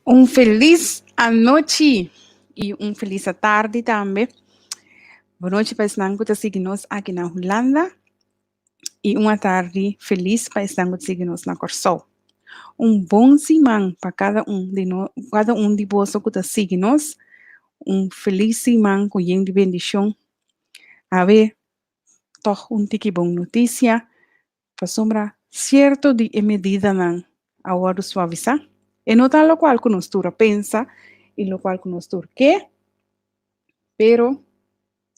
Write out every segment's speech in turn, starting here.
Um feliz à noite e feliz à tarde também. Boa noite para estar que seguimos aqui na Holanda e uma tarde feliz para estar que seguimos na Corsol. Bom semana para cada um de vocês que seguimos. Feliz semana com de bendição. A ver, toch tiki bom notícia para sombra certo de medida não a hora suavizar. E não tal lo qual que nós pensa e lo qual que nós quer, pero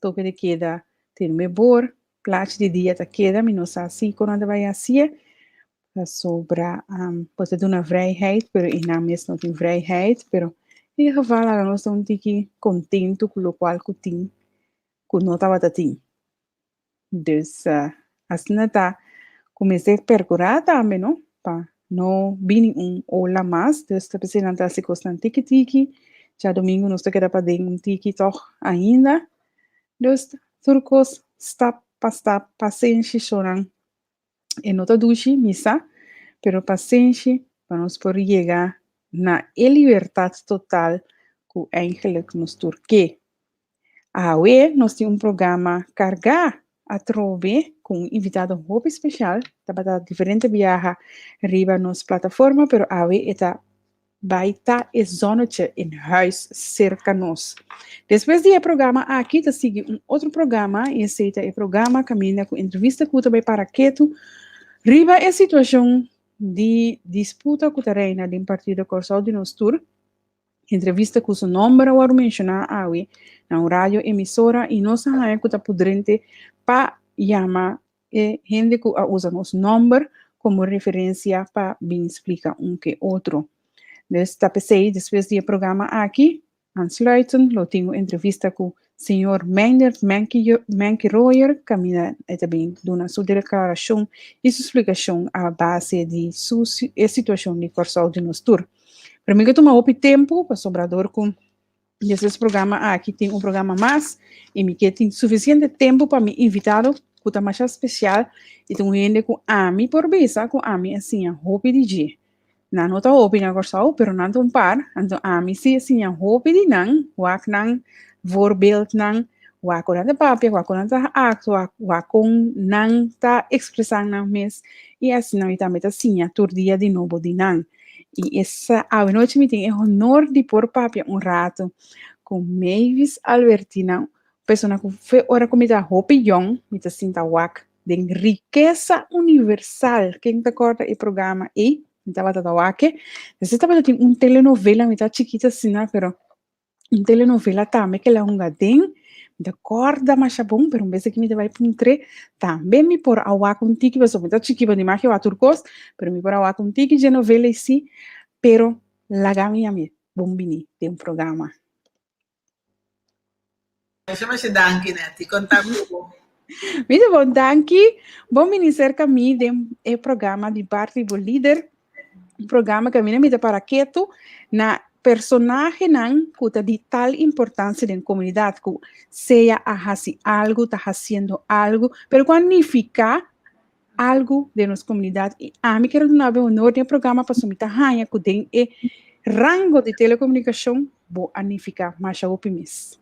toque de queda ter me bor, plate de dia ta queda, me não assim quando vai assim, sobra pode ter uma vrijheid, pero e na mes não tem vrijheid, pero in ieder geval nós estamos tiki contento com o qual que tem, com não tava tem. Dus assim tá comecei a percurar também, não? Pa não vim ola mais, dus tá pensando até se costan tiki, já domingo nós queda para dar tiki toch ainda. Dus turcos está paciente choram e não tá duche missa, pero paciente para nós poder chegar na liberdade total que eigenlijk nos turque. Hoje nós temos programa cargar a trove com invitado muito especial, tá diferente viaja riba nos plataforma, pero hoje está baita e zonetje in huis cerca nós. Depois do programa aqui, tá seguindo outro programa, e esse é o programa caminha com entrevista com também para Keto, riba a situação de disputa com a reina do partido Corsol de nos tour, entrevista com o nome eu mencionar hoje na rádio emissora e nós sabemos que tá podrente para chamar e gente que usa nosso nome como referência para bem explicar que outro. Dus dat PC, depois do programa aqui, aansluiten, lo tenho entrevista com o senhor Meindert Menke-Royer, que também dá sua declaração e sua explicação à base de sua situação de Corsol de nos tour. Para mim, que toma tempo para sobrador com esse programa aqui, tem programa mais, e me que tem suficiente tempo para me invitado, que está mais especial, e tem gente com a mim por visa, com a mim assim, a roupa de dia. Na nota open na Corsol, pero nanto par, anto ami si assim a hopi di nang, wak nang voorbeeld nang, wak na papia, wak na ta acto, wak nang ta expressang nang mes, e assim não está meta sinha turdia de novo di nang. E essa a noite me tem honor de por papia rato com Mavis Albertina, pessoa que foi ora comida hopi young, me ta sinta wak, de riqueza universal, quem te corta o programa e estava tatuaje. Estava tendo telenovela, me tá chiquita assim, pero telenovela também que ela tem, me corda mais bom, pero vez que me vai puntre, também me por awa com tiki, mas me tá chiquita de magia a turcos, pero me por awa com tiki de novela e sim, pero la gamia me bombini de programa. Chama-se Danke, né? Te contar pouco. Muito bom, Danke. Bom me cerca me de programa de parte do líder. Programa que me dá para quieto na personagem não que de tal importância na comunidade que seja a fazer algo, está fazendo algo, pero qualificar algo de nossa comunidade. E a mim quero dar honor de programa para sumita hanha que tem rango de telecomunicação vou anificar mais a opimis.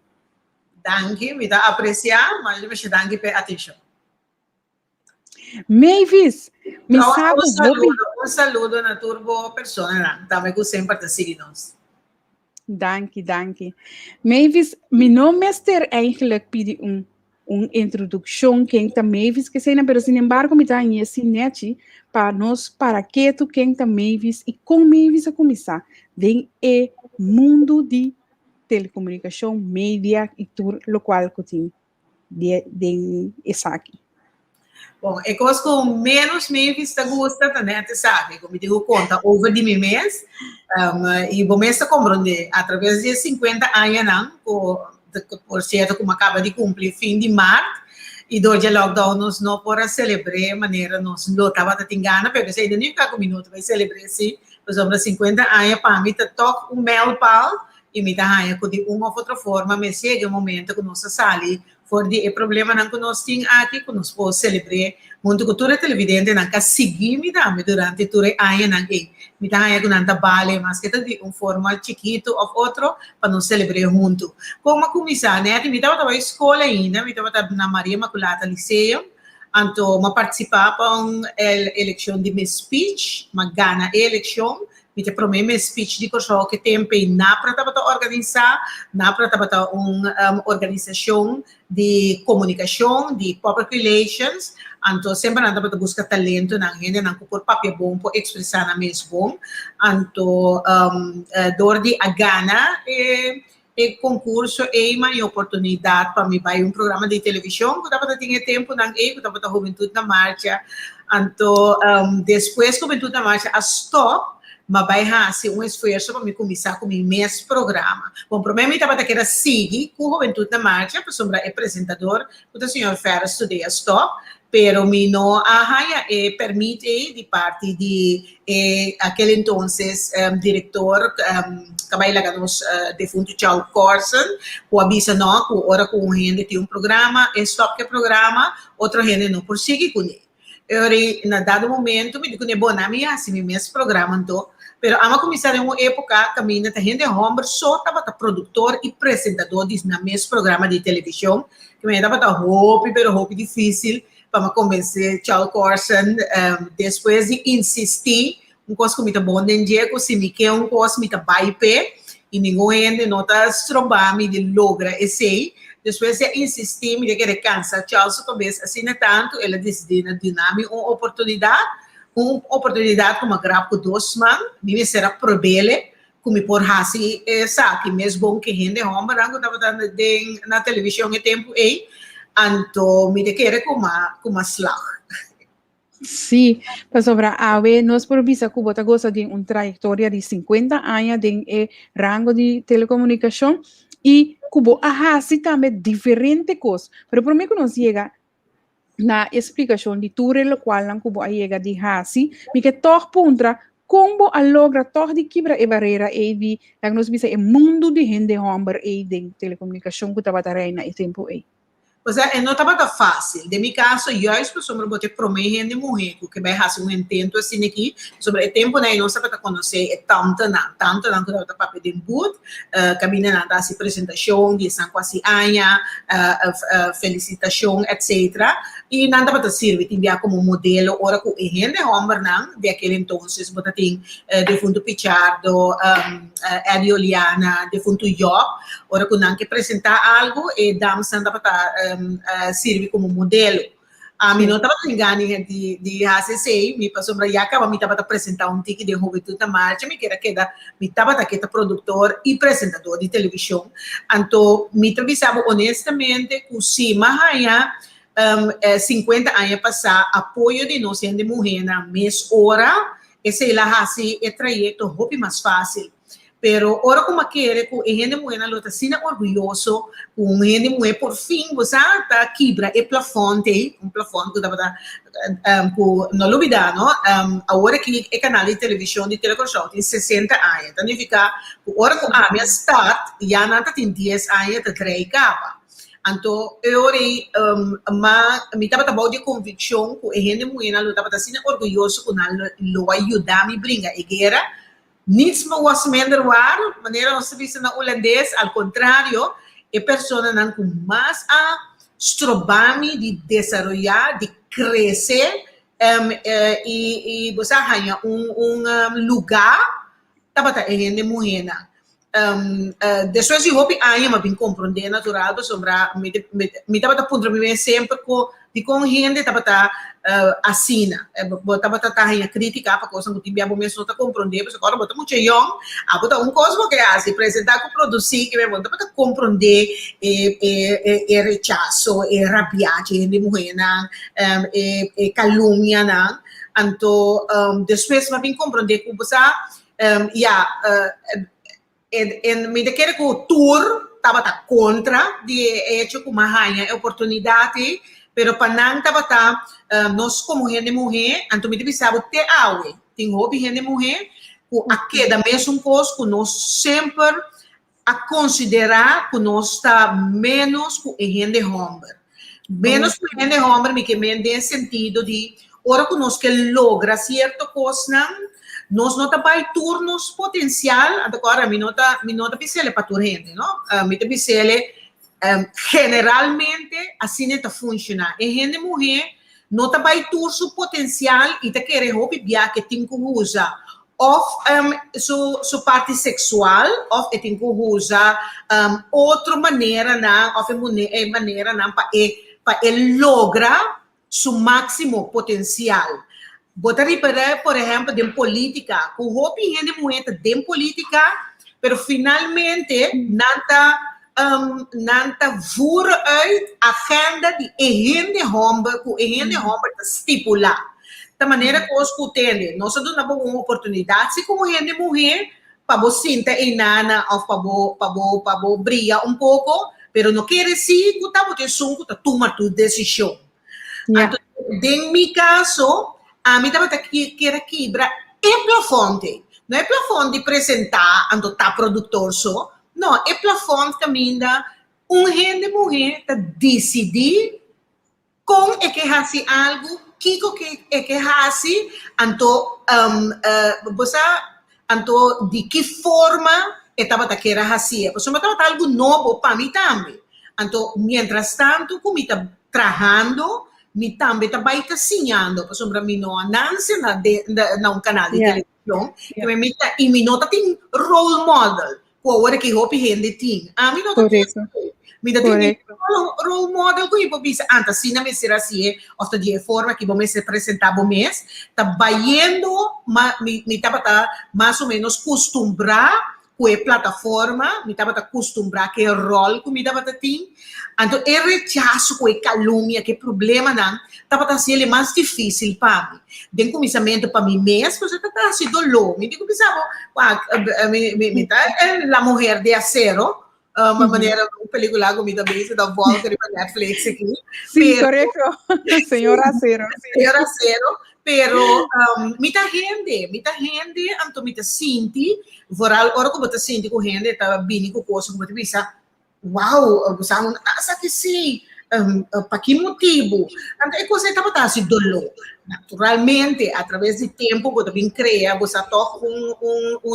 Danke, me dá apreciar, mas eu me danke pela atenção. Mavis, me sabe um saludo na turbo persona, também que sempre te sigue nós. Danke. Mavis, meu nome é eigenlijk pedir introdução quem tá Mavis que sei na, pero sin embargo me dá esse net para nós para que tu quem tá Mavis e com Mavis a começar vem mundo de telecomunicação, mídia e tudo lo qual que tem de essa aqui. Bom, é coisa com menos me vista gosta, né? Você sabe, como digo, conta over de mim mês, e bom mês está compreender, através de 50 anos, não, por certo, como acaba de cumprir fim de março, e dois lockdown nós não para celebrar, maneira nós não estava tendo gana, porque se ainda nem ficar com minuto vai celebrar, sim, por exemplo, 50 anos, para mim, tá toque mel pal, e me dá de uma ou outra forma, me chega um momento que nós saímos for de problema não que nós temos aqui, que nós podemos celebrar, muito que toda televidente não que seguir me dá durante todo o ano, não que me dá que não trabalha, mas que de forma chiquito ou outro, para nós celebrar junto. Como começar, né? Me dá para a escola ainda, me dá na Maria Imaculada Liceu, então, eu participava na eleição de meu speech, mas ganha a eleição, me promete meu speech de coisa que tempo na para organizar, na para uma organização de comunicação, de public relations, então sempre anda para buscar talento na gente, não por papel bom, por expressar na mês bom, então dor de a gana e concurso é uma oportunidade para mim para um programa de televisão que estava tinha tempo não que estava da Juventude na Marcha então depois Juventude na Marcha a stop mas vai fazer um esforço para me começar com o mesmo programa. Bom, para mim estava querer seguir com a Juventude na Marcha, para sombra apresentador, o senhor Ferro estudei a stop, pero me não permite de parte de aquele entonces diretor que vai lá nos defunto Charles Corson, o avisa não, que ora com gente tem um programa, stop que programa, outra gente não prossegue com ele. Eu, na dado momento, me digo, bom, na minha, assim, mesmo programa, então, pero ama começar em uma época que a minha gente homem só estava produtor e apresentador de na mesmo programa de televisão, que me estava roupa difícil para me convencer Charles Corson, depois de insistir, coisa que me bom em dia, que se me quer coisa me vai pé, e ninguém não está estrobando de logra esse. Depois de insistir, me querer cansar, Charles talvez assim tanto, ela decidiu dar-me uma oportunidade como gravo com 2 mãos, me será probele, como por assim, sabe, mesmo bom que gente homem, não estava na televisão em tempo aí, então me querer como slag. Sim, para sobrar ave, nós por visa que você gosta de uma trajetória de 50 anos em rango de telecomunicação e cubo assim também diferente coisas. Pero por mim que nós chega na explicação de tudo o qual não cubo chega de assim, me que toch puntra como a logra toch de quebra e barreira e de nós bisa o mundo de gente homem e de telecomunicação que estava reina e tempo aí. Pois é, não estava fácil. De meu caso, eu estou sobre o prometer de morrer, que vai fazer um intento assim aqui, sobre o tempo, né, não sabe conhecer tanto não, que eu estava pedindo boot, caminho na da apresentação, de São quase Anha, felicitação, etc. E não estava servir, tinha como modelo, ora com a gente, homem, não, de aquele entonces, bota tem defunto Pichardo, Arioliana, defunto Job, ora com não que apresentar algo, e damos não estava serve como modelo. A mim não estava engano de ACC, me passou para Iaca, me estava apresentar um ticket de Juventude na Marcha, me estava aqui produtor e apresentador de televisão. Então, me entrevistava honestamente com cima, 50 anos passar, apoio de nós de mulher na mesma hora, esse lá assim, é trajeto muito mais fácil. Pero ora como quer que a gente mulher na luta sina orgulhoso com a gente mulher por fim você tá quebra e plafond um plafond que dava não olvidar não agora que é canal de televisão de telecomunicação tem 60 anos então fica ora com a minha start já não tem 10 anos de três capa então eu me estava bom de convicção que a gente mulher na luta estava sina orgulhoso com lo ajudar me brinca e guerra niets me was minder waar, wanneer onze visie naar holandês, ao contrário, é pessoa não com mais a strobami de desarrollar, de crescer, e você ganha lugar, tava tá em mulher. Depois de roupa aí, mas bem compreender natural, sombra, me tava tá ponto me sempre com gente tava tá assina, tava tá a crítica para coisa que tinha bom mesmo tá compreender, porque agora botar muito young, botar coisa que assim apresentar com produzir que me bom tava tá compreender e rechaço, e rabiate de mulher na e calúnia na, então depois mas bem compreender que você me quer que o tour estava contra de hecho com uma rainha oportunidade, pero para não estava nós como gente mulher, então me precisava ter algo, tem hobby gente mulher, com aqui da mesma coisa que nós sempre a considerar que nós está menos com a gente homem. Menos com a gente homem, que me dê sentido de, ora que nós que logra certa coisa, nós não trabalhamos turnos potencial, agora, me nota pisele para tua gente, não? Me pisele, generalmente, assim não funciona. E gente mulher, não trabalha turno potencial e te quer roubar que tem que usar. Of sua parte sexual, of tem que usar outra maneira, maneira para ele lograr seu máximo potencial. Botar reparar, por exemplo, de política, com roupa e gente muito de política, pero finalmente nanta vur uit agenda de gente homem, com gente homem estipular. Da maneira que os entendem, nós damos uma oportunidade, se como gente mulher, para você sentar em nana, ou para brilhar um pouco, pero não quer dizer que está muito sunco, está tomar tua decisão. Então, em meu caso, a mim estava querer quebrar é plafond. Não é plafond de apresentar, então tá produtor só. Não, é plafond que ainda gente mulher está decidir como é que faz algo, que é que faz, então, de que forma estava querer fazer. Porque estava algo novo para mim também. Então, mientras tanto, como está trabalhando, me também está ensinando, por exemplo, me não anúncio na um canal de televisão, e me nota tem role model, com a hora que eu gente tem. A mim não tem role model que eu penso, antes se não me será assim, ou de forma que vamos se apresentar bom mês, está baiando, me estava mais ou menos acostumbrar com a plataforma, me estava acostumbrar que o rol que me estava tendo. Então, o rechaço com a calúnia, que problema não, estava sendo mais difícil para mim. De começamento para mim mesmo, eu estava assim dolor. Me digo, pensava, a mulher de acero, uma maneira, uma película que me dá bem, da volta de Netflix aqui. Sim, correto. Senhora Acero. Senhora Acero. Pero muita gente, então muita sente, voral, ora que você sente com gente, estava bem com coisa, como você pensa, uau, você não sabe que sim, para que motivo? Então, é coisa que estava assim, dolor. Naturalmente, através do tempo, você bem cria, você toca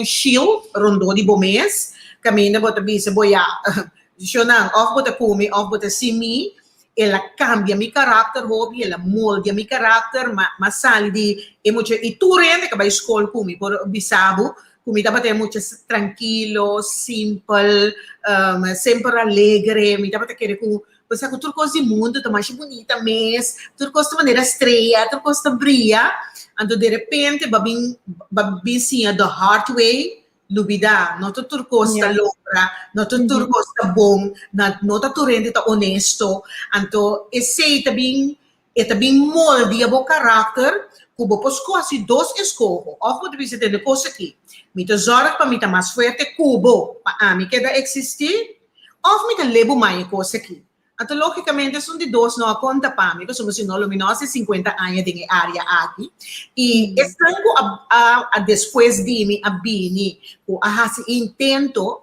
shield, rondou de bom mês, caminha, você pensa, boia, não, ou você come, ou você se me, ela cambia meu caráter, hobby, ela molda meu caráter, mas sai de emoção. E tu rende que vai escola comigo, por bisabo, comigo estava muito tranquilo, simples, sempre alegre, me estava querendo com você com tudo coisa do mundo, tá mais bonita mesmo, tudo coisa de maneira estreia, tudo coisa de brilha, então de repente, babin sim, the hard way, lubida, não tudo coisa louca, não tudo coisa bom, não tudo rende tá honesto, então esse também molde o caráter, que você quase dois escolhos, ou pode você ter coisa aqui, me zorga para mim tá mais forte, cubo, para mim que dá existir, ou me levo mais coisa aqui. Então, logicamente, são de dois, não conta para mim, que somos no luminoso 50 anos de área aqui, e estando depois de mim, a Bini, a intento,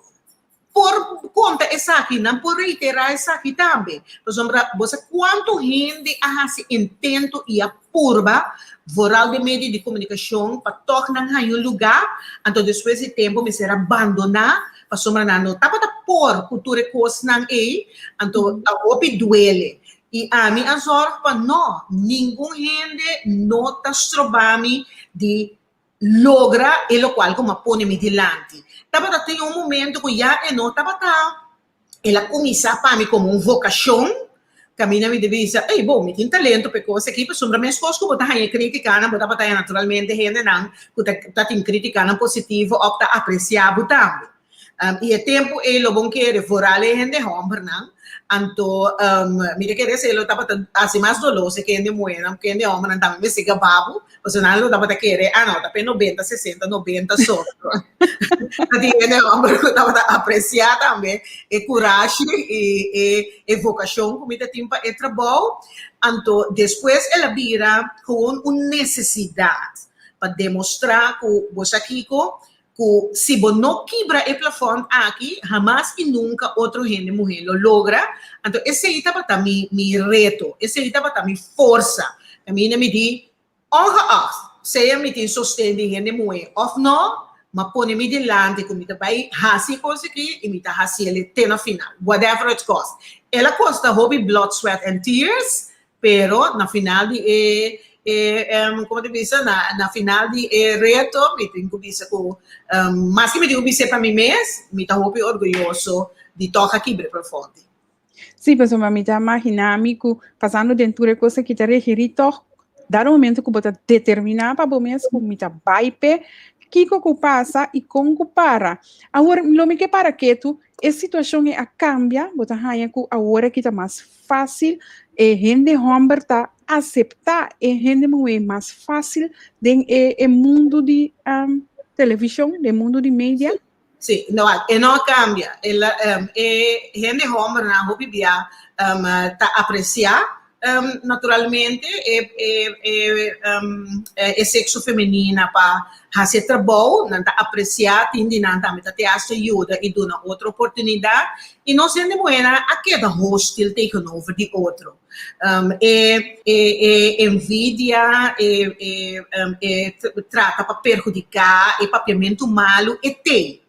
por conta essa aqui, não por reiterar essa aqui também. Por exemplo, você quanto gente a intento e a curva, voral de meio de comunicação, para tornar em um lugar, então depois de tempo, me será abandonar, para sombra não estava por cultura coisa não é, então a opi duele e a mim as horas para não nenhum gente não está trabalhando de lograr o qual como põe me dilante. Tava tem um momento que já não estava ela começa para mim como vocação. Caminha me dice, ei, bom, me tem talento, porque você aqui, sombra minhas coisas, que você está criticando, você está naturalmente gente não, que está criticando positivo, ou está apreciando também. E o tempo ele bom que fora gente homem não então mira que esse ele estava assim mais doloroso que de mulher que de homem não também me siga babo você não lo estava querer não tá 90 60 90 só de homem estava apreciar também e coragem e vocação como ele tem para trabalho então depois ela vira com uma necessidade para demonstrar que você aqui que se você não quebra o plafond aqui, jamás e nunca outro gente mulher lo logra. Então, esse aí estava também meu reto, esse aí estava também força. A mim me diz, ongeacht, se eu me tem sustento de gente mulher, ou não, mas põe me delante, como eu vai fazer conseguir, e me tá fazendo ele até na final, whatever it costs. Ela custa hobby, blood, sweat and tears, pero na final de como te disse, na final de reto, me tenho que dizer que, mas que me tenho que dizer para mim mesmo, me estou muito orgulhoso de tocar aqui para frente. Sim, pessoal, mas me dá imaginar-me que passando dentro de coisa que te referi, dar um momento que você determinar para você mesmo, que me dá baipe, que passa e como para. Agora, lo que para que tu, a situação é a cambia, você raia que agora que está mais fácil, e gente homem tá aceitar, e gente é mais fácil dentro do mundo de televisão, do mundo de mídia. Sim, não cambia. Ela, gente homem na hobby tá apreciar naturalmente é sexo feminino para fazer trabalho, não tá apreciar, tem não tá te ajuda e dá outra oportunidade e não sendo buena a queda hostil tegenover de outro. Envidia, trata para perjudicar, papiamento malo e tem.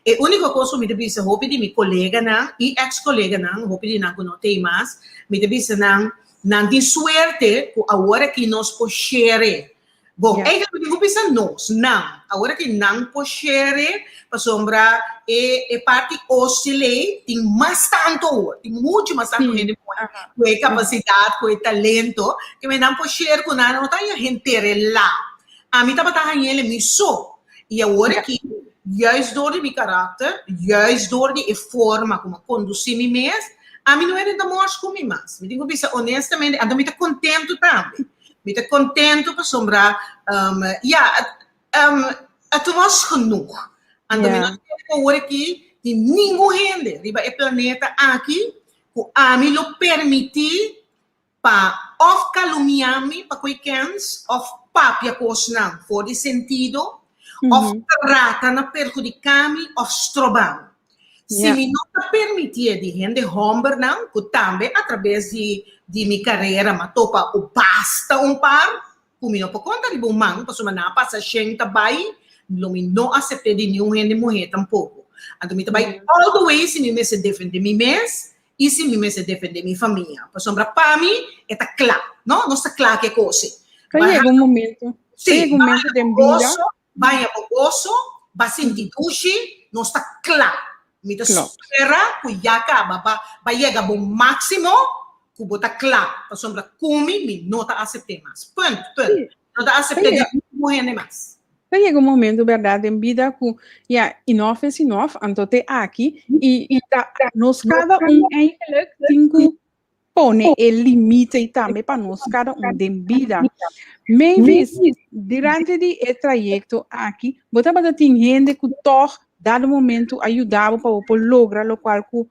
A única coisa que me disse, roupa de meu colega e ex-colega, roupa de não tem mais, me disse, não tem sorte que agora que nós podemos. Bom, eu não penso nós, não. Agora que não podemos, para sombra, é parte hostil, tem bastante, tem muito bastante gente com capacidade, com talento, que me não podemos, que não tem gente lá. A mim estava ele me só. E agora que juist door de meu caráter, juist door de forma como conduzir me mesmo, a mim não era da morte comigo mais. Me digo, honestamente, eu me estou contente também. Me estou contente para sombrar, het was genoeg. En dan ben ik hoor aqui de nenhum rende, riba o planeta aqui, que a mim lo permitir para of calumniar-me para qualquer of papia coisa não, for de sentido, of trata na perjudicar-me, of strobar. Se me não permitir de gente homem, não, que também, através de minha carreira, mas topa o basta par, como não por conta de bom mano, para sua não passa gente também, não aceitei de nenhum gente morrer tampouco. Então, me também, all the way, se me se defender mim mesmo, e se me se defender minha família. Para sombra, para mim, é claro, não? Não está claro que é coisa. Chega um momento, chega um momento de vida. Vai a pocoso, vai sentir duche, não está claro. Me espera que já acaba, vai chegar ao máximo, que bota claro, para sombra come, me não está aceitando mais. Ponto. Não está aceitando morrer mais. Chega um momento, verdade, em vida que enough is enough, então te aqui, e nós cada eigenlijk tem que pôr o limite e também para nós cada de vida. Mas, durante o trajeto aqui, você pode ter gente que dado momento ajudava para lograr o qual que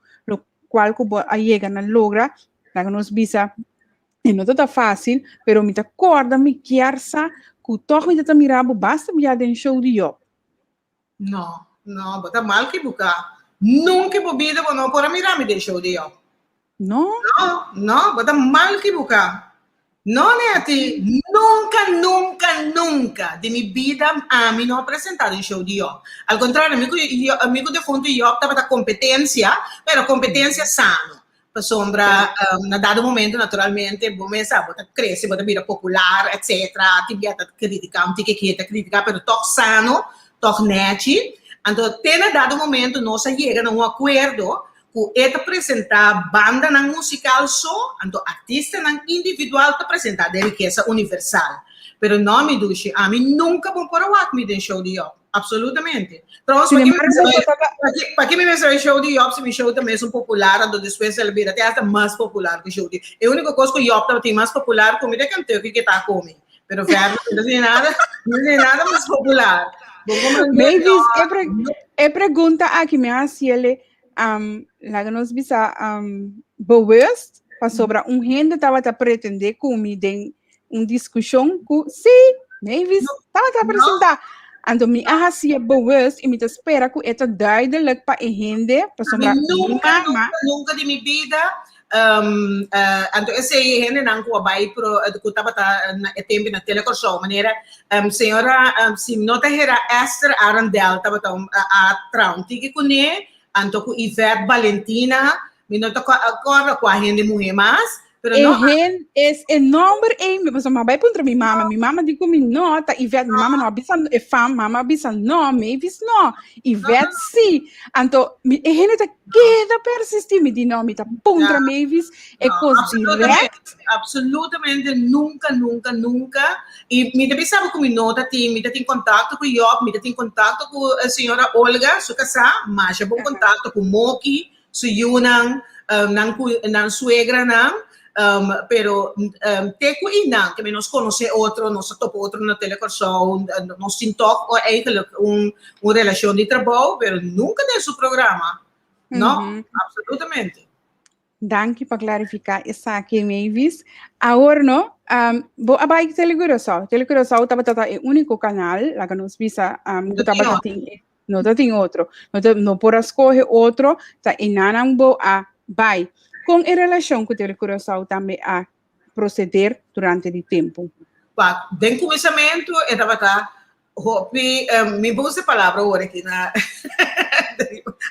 chega na logra, que nos visa e não está fácil, pero me acorda me quersa que toch me está mirando basta me de show de job. Não, bota mal que buscar. Nunca vou vida não para mirar me de show de job. Não, bota mal que buscar. Não é assim, nunca de minha vida a mim não apresentado em show de job. Ao contrário, amigo de fundo de job estava da competência, mas competência sana. Para sombra, na dado momento, naturalmente, você cresce, você vira popular, etc. Tibia criticar, criticar, mas toque sano, toque net. Então, tem dado momento, nós chegamos a um acordo que é apresentar banda na musical só, então artista na individual te apresentar de riqueza universal. Pero não me duche, a mim nunca vou pôr o acme de show de job, absolutamente. Então, para que me vai show de job, se me show também é popular, então depois ele vira até mais popular que show de job. A única coisa que o job tem mais popular, comida que eu que está comendo. Pero verbo, não tem nada mais popular. Mavis, pergunta aqui me hace ele lá que nós bisa bewust sobre gente estava a pretender comigo em uma discussão que sim, Mavis estava a apresentar Ando mi ahasia bewust e me te espera que eto duidelijk pa e gente, para sombra mama. Nunca de minha vida. Então, esse aí, gente, não com a bai pro, que estava na tempo na telecorção, maneira, senhora, se nota era Esther Arandel, estava a Traum, tique com ele, então com Ivete Valentina, me nota com a gente mulher mais. Pero E no, hen es enorme e mas ma bai contra mi mama dico mi nota Ivete mi mama no abisa e fam mama abisa no Mavis no Ivete sì anto e hen ta queda persistir mi di no mi ta contra Mavis e così absolutamente nunca e mi deve saber come nota ti mi deve in contatto con Job mi deve in contatto con la signora Olga su casa ma c'è buon contatto con Moki su Yunang nan suegra nan pero teco inang que nos conoce otro, nos topa otro na telecorção, nos sintoc ou eigenlijk uma relação de trabalho, pero nunca tem su programa. Não, absolutamente. Danke para clarificar essa aqui, Mavis. Agora, não, vou abaixo Telecuração. Telecuração é o único canal, lá que nos visa, não tem outro. Não por escolher outro, tá e não vou a vai. Com em relação com o Telecuração também a proceder durante o tempo. Bem começamento, eu estava me vou usar a palavra agora aqui na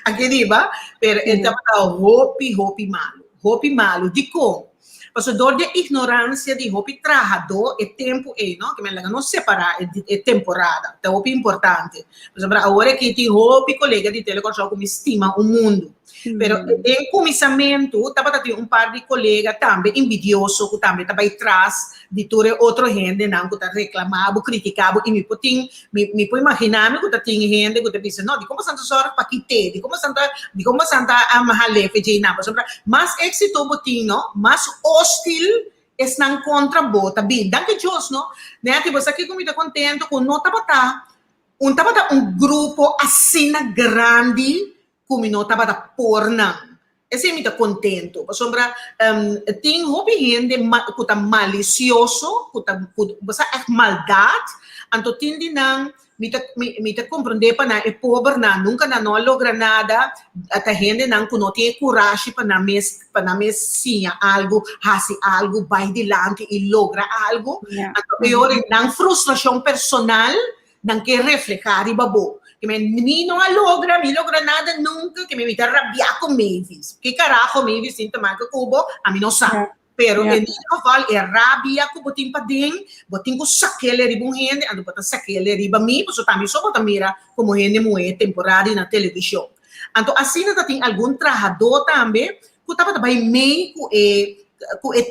aqui diba, pero eu estava hopi malo, de como? Porque dor de ignorância de hopi trajador é tempo não, que me laga não separar é temporada, é hopi importante. Por exemplo, agora que tem hopi colega de telecorção que estima o mundo. Pero em começamento, estava tendo par de colegas também envidioso, que também estava atrás de toda outra gente, não, que reclamava, criticava, e me pode imaginar que tinha gente que pensa, não, de como santa sorte para quitar, de como santa amahalefe, de não, mas éxito botinho, mas hostil, não contra bota, bem, danke Deus, não, né, tipo, aqui comigo contento, com não estava um grupo assim grande, como não estava porna. Esse é muito contento. Por sombra, tem hobby gente que está malicioso, que está maldade, então tem de não me compreender para é pobre nunca não logra nada, até gente não que não tem coragem para na mesinha algo, fazer algo, vai adiante e logra algo. Então eu não frustração personal, não quer refletir e babo. Que me não logra nada nunca, que me evita rabiar com Mavis. Que carajo Mavis sinta mais que cubo, a mim não sabe. Pero em geval é rabia que botin para dentro, botin com saquele riba um gente, ando botar saquele riba mim, porque também só botar mira como gente moe temporada na televisão. Então assim não tem algum trabalhador também, que estava também meio que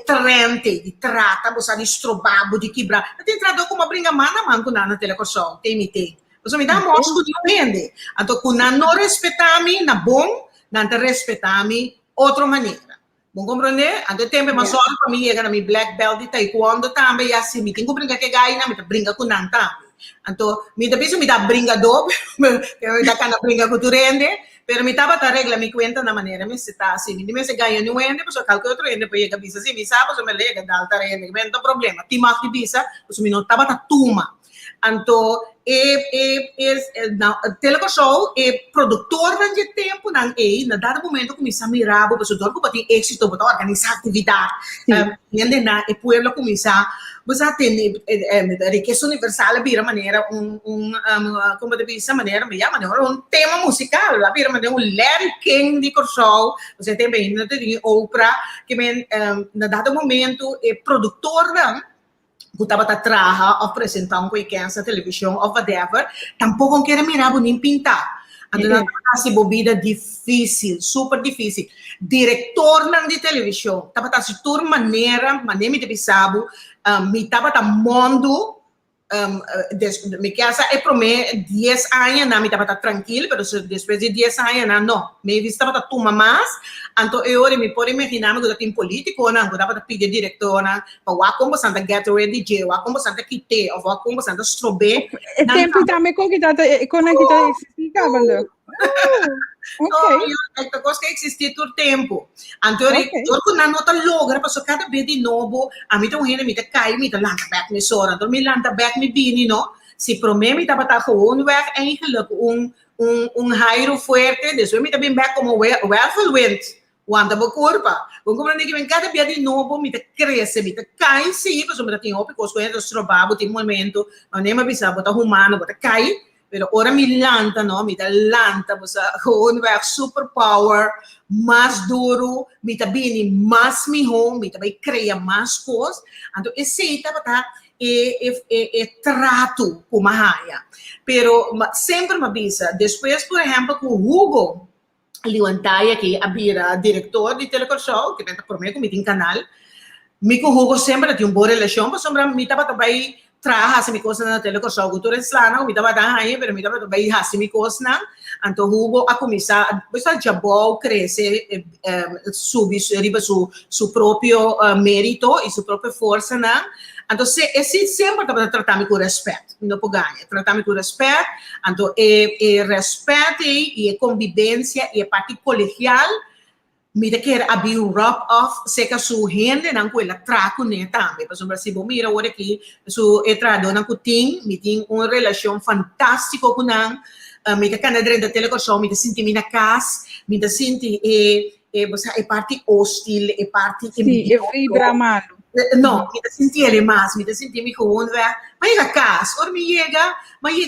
trente de trata, você de estrobabo, de quebrar. Tem trabalhador como brinca mana manco na televisão, tem. Você me dá mostra de vende. Então, quando não respeitar-me, na bom, não te respeitar-me, outra maneira. Bom, compreender? Então, tem mais hora para mim, chegar na minha black belt de taekwondo também, e assim, me tem que brincar que ganha, me brinca com não também. Então, me dá brincador, me dá cana brinca com tu rende, pero me tava a regra, me conta na maneira, me se tá assim, me se ganha no rende, porque calcula outro rende, porque a bisa, se me sabe, se me lega, dá alta rende, não tem problema. Timar de bisa, porque me não tava a tuma. Então, televisão é produtor de tempo na dado momento começa a mirar o pessoal que tem êxito para organizar atividade e na o povo começa a ter riqueza universal vira maneira como de essa maneira tema musical vira maneira Larry King de Corso você tem bem tem Oprah que na dado momento é produtor que estava atrás apresentar coisa na televisão ou whatever, tampouco quer mirar nem pintar. Então, assim, bobida difícil, super difícil. Diretor de televisão, estava assim, toda maneira me pensava, me estava mundo, me casa é para mim 10 anos, não me estava tranquilo, mas depois de 10 anos, não, me estava toma mais. Então, eu me pode imaginar que eu tenho político, não, eu estava pedir diretor, para como Santa Gatorade DJ, como Santa Kite, ou como Santa Strobe. E tempo também com a kita existia, não? Esta coisa que existe todo tempo. Então, eu não nota logra, porque cada vez de novo, a mim tem um me cai, me lanta back me sora, então me lanta back me bini, não? se para mim estava tá gewoon weg eigenlijk un giro fuerte, después me também back como whirlwind, wanda bo curva. Vou compreender que cada dia de novo me cresce, me cai sim, mas eu tenho opção com os trabalho, tem momento, mas nem me avisa, bota humano, bota cai, pero ora me lanta, não, me lanta, você gewoon weg superpower, mais duro, me também mais melhor, me também cria mais coisas, então esse tá trato com a raia. Pero sempre me avisa, depois, por exemplo, com o Hugo, Liwantaia, que é diretor de Telecorsol, que está por mim, que tem canal, me com o Hugo sempre tem uma boa relação, mas sempre me estava também trabalhando as coisas na Telecorsol, cultura islâmica, me estava dando aí, mas me estava também fazendo coisas, então o Hugo a começar, depois já bom crescer, subir, arriba seu próprio mérito e sua própria força, então, esse sempre estava tratando com respeito, não pode ganhar, tratando com respeito, então, respeito e convivência e parte colegial, me quer abrir rub-off, se que a sua gente não com ela traco né também, por exemplo, se você mira agora aqui, sua entrada não tem, me tem uma relação fantástica com ela, me que quando dentro da televisão, me senti minha casa, me senti é parte hostil, é parte sim, é vibra malo. No, me senti ele mais, me senti me gewoon weg, mas chega a casa, ora me chega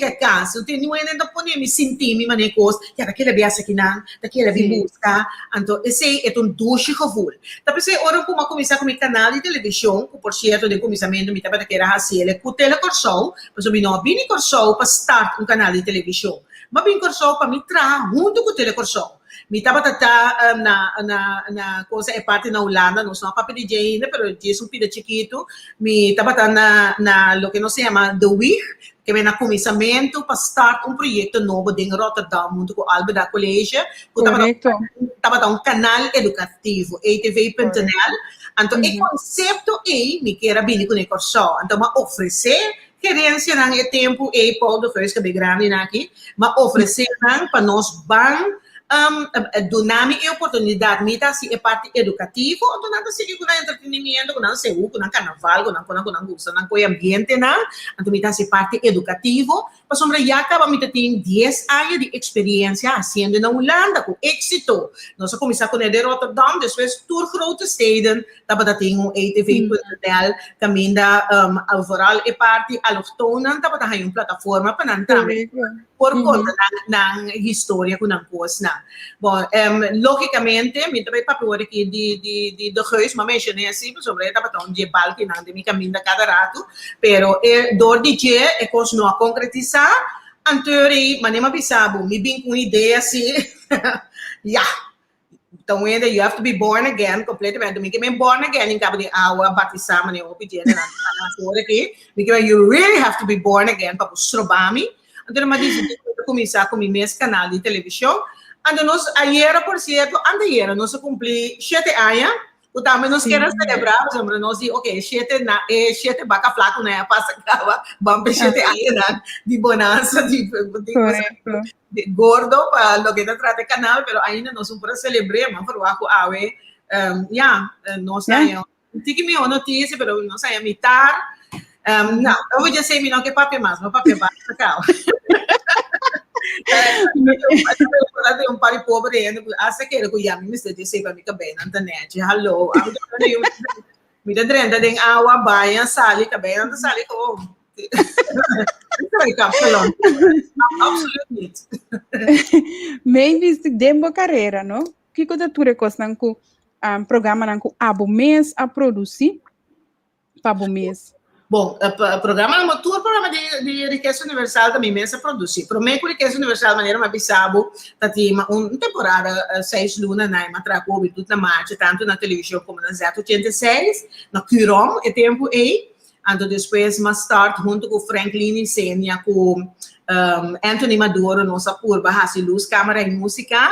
a casa, eu tenho ainda poner me sentir me maneira coisa, ja, daquela beça aqui não, daquela vem buscar, então esse é doce gevoel. Então você ora como começar com meu canal de televisão, que por certo de começamento me estava daquela assim, ele com Telecorsol, mas eu não vim Corsol para start canal de televisão, mas vim Corsol para me trazer junto com Telecorsol. Me estava na coisa é parte na Holanda, não sou uma papel DJ ainda, mas eu um pida chiquito, me estava na lo que não se chama The Week, que vem na começamento para start projeto novo em Rotterdam, junto com o Albert da Colégio, estava canal educativo, etv.nl, então o conceito é, me queira vir com o Corsol, então me oferecer gerência não é tempo, Paulo do First, que é bem grande aqui, mas oferecer para nós donami e oportunidade mita si é parte educativa ou nada se com entretenimento com seu com carnaval com curso com ambiente então mita si parte educativo para sombra já acaba mita tem 10 anos de experiência fazendo na Holanda com êxito nós começamos com de Rotterdam depois tour grote steden tava tem um ETV.nl também da overal é parte allochtona tava tem uma plataforma para entrar por conta da história com a coisa bom logicamente me também papel aqui de Geus mas mencionei assim sobre estava tão de balque não de me caminho cada rato pero dor de dia é coisa não a concretizar anterior mas nem me avisava me vim com uma ideia assim então ainda you have to be born again completamente me que me born again em cabo de água batizar mas eu pedi na fora aqui me que you really have to be born again para strobami então mas decidi começar com meu canal de televisão então nós ayer por certo anteayer nós cumpri 7 anos o também nós queremos celebrar sobre nós diz ok 7 vaca flaco né passa acaba vamos 7 anos de bonança de gordo para lo que trata canal pero ainda nós vamos celebrar mas por abaixo nós saímos tique me notícia pero nós saímos mitar não eu vou dizer não que papi mais mas papi vai calma eu pari pobre ainda acha que eu ia me dizer para mim que bem na internet hello me dá drenda de água banha sali que bem na sali com absolutamente maybe se dembo carreira não que coisa tu recostam com programa não com abo mês a produzir para abo mês. Bom, o programa de riqueza universal também mesmo produzir. Para mim, com riqueza universal, maneira mais bisabo, tem uma temporada 6 lunas, né, mas tracou tudo na marcha, tanto na televisão como na Z86, na Curom, é tempo aí. Então, depois, mais tarde, junto com Franklin Senia, com Anthony Maduro, nossa curva, assim, luz, câmera e música.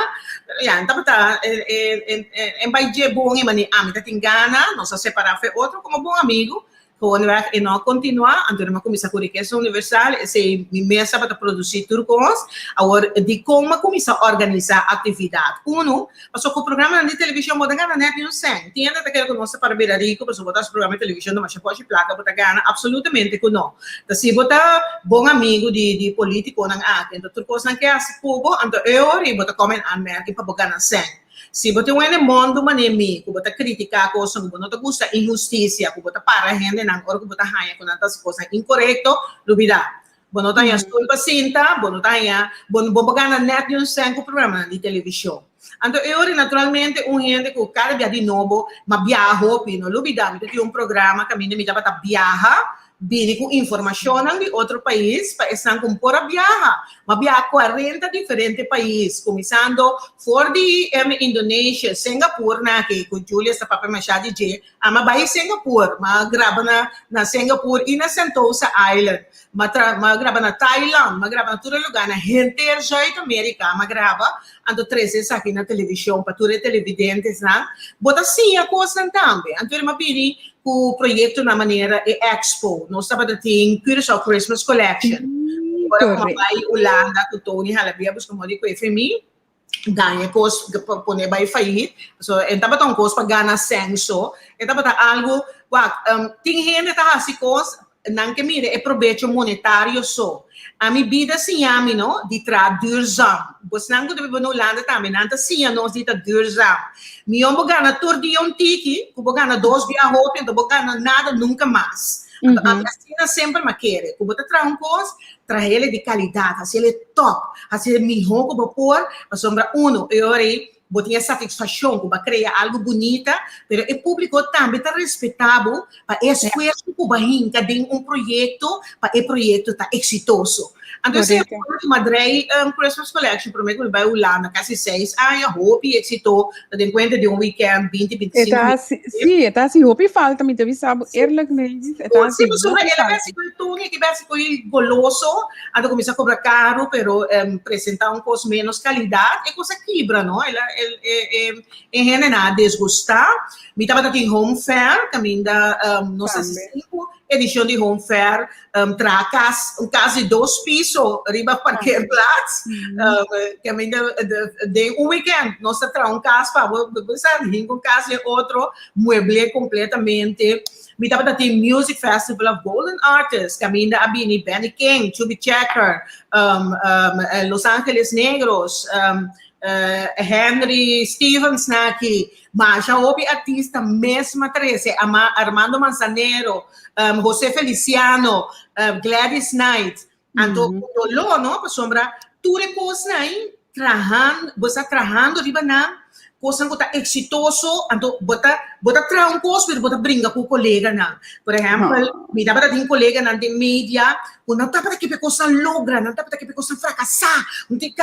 Então, é bem bom, e a gente tem gana, nós separar foi outro como bom amigo. gewoon weg en não continuar, então eu comecei a Riqueza Universal, se me mesa para produzir turcos, agora de como começar a organizar atividade. Uno, passou com o programa de televisão, botar gana net no sem, tinha até que nossa para beira rico, passou botar esse programa de televisão, mas já pode placa, botar gana, absolutamente que não. Então se botar bom amigo de político nang akin, então turcos nang kaya se povo, então eu botar comment anmerking para botar gana sem. Se você é um mundo manemi, que você criticar coisas que você não gosta, injustiça, que você para a gente, não hora que você raia com tantas coisas incorretas, duvida. Você tem a sua paciência, você tem a, você ganha net de um programa de televisão. Então, eu naturalmente gente que cada dia de novo, mas viajo, pino, duvida, tem um programa que a minha amiga vai viajar, vini com informação de outro país, para estar com por viajar. Mas viajar 40 diferentes países, começando por de Indonésia, Singapura, que com Julia está para mexer de ama vai Singapura, mas grava na Singapura e na Sentosa Island, mas grava na Thailand, mas grava na todo lugar, na gente da América, mas grava ando 13 aqui na televisão, para todos os televidentes, né? Bota sim a coisa também. Então, eu me pedi o projeto na maneira Expo, nós estamos tendo Curaçao Christmas Collection. Agora, como vai Holanda, com Tony Halabia, buscamos de FMI, ganha coisa para poder vai fair, so estava tão coisa para ganhar senso, estava algo, tem gente que assim coisa, não que mire, é proveito monetário só. A minha vida se chama, não, de duurzaam. Você não deve ir na Holanda também, não se chama, não, de duurzaam. Me eu vou ganhar todo dia tiki, eu vou ganhar 2 dias roupa, eu vou ganhar nada nunca mais. A minha sempre me quer. Eu vou trazer coisa, trazer ele de qualidade, assim ele é top, assim ele melhor que eu vou pôr, mas sombra eu aí vou ter satisfação, vou criar algo bonito, mas o público também está respetável para esforço que vai em um projeto, para o projeto estar exitoso. Então, se eu Madrid Christmas Collection, prometo que vai Holanda, quase 6 anos, roupa exitoso, tem conta de weekend, 20, 25. Sim, está assim, roupa falta, me teve sabe, eerlijkmente, está assim. Sim, sobre ele vai ser que vai ser goloso, então começa a cobrar caro, pero apresentar coisa menos qualidade, é coisa quebra, não? Em general, desgostar. Me estava dando home fair, também da, não sei se 5 edição de home fair, tracas, casa de 2 pisos, riba parquear plats, também de weekend, nós trazemos casa para você, com casa e outro, mueble completamente. Me estava dando Music Festival of Golden Artists, também da Abini, Benny King, Chubby Checker, Los Angeles Negros, Henry Stevens aqui, mas já houve artista mesmo 13, Armando Manzanero, José Feliciano, Gladys Knight, então o não, para sombra, tudo é coisa aí, você trabalhando riba na coisa que está exitoso, então bota trazer coisa, mas bota brinca com o colega na, por exemplo, me dá para ter colega na de mídia, não está para que coisa logra, não está para que coisa fracassar, não tem que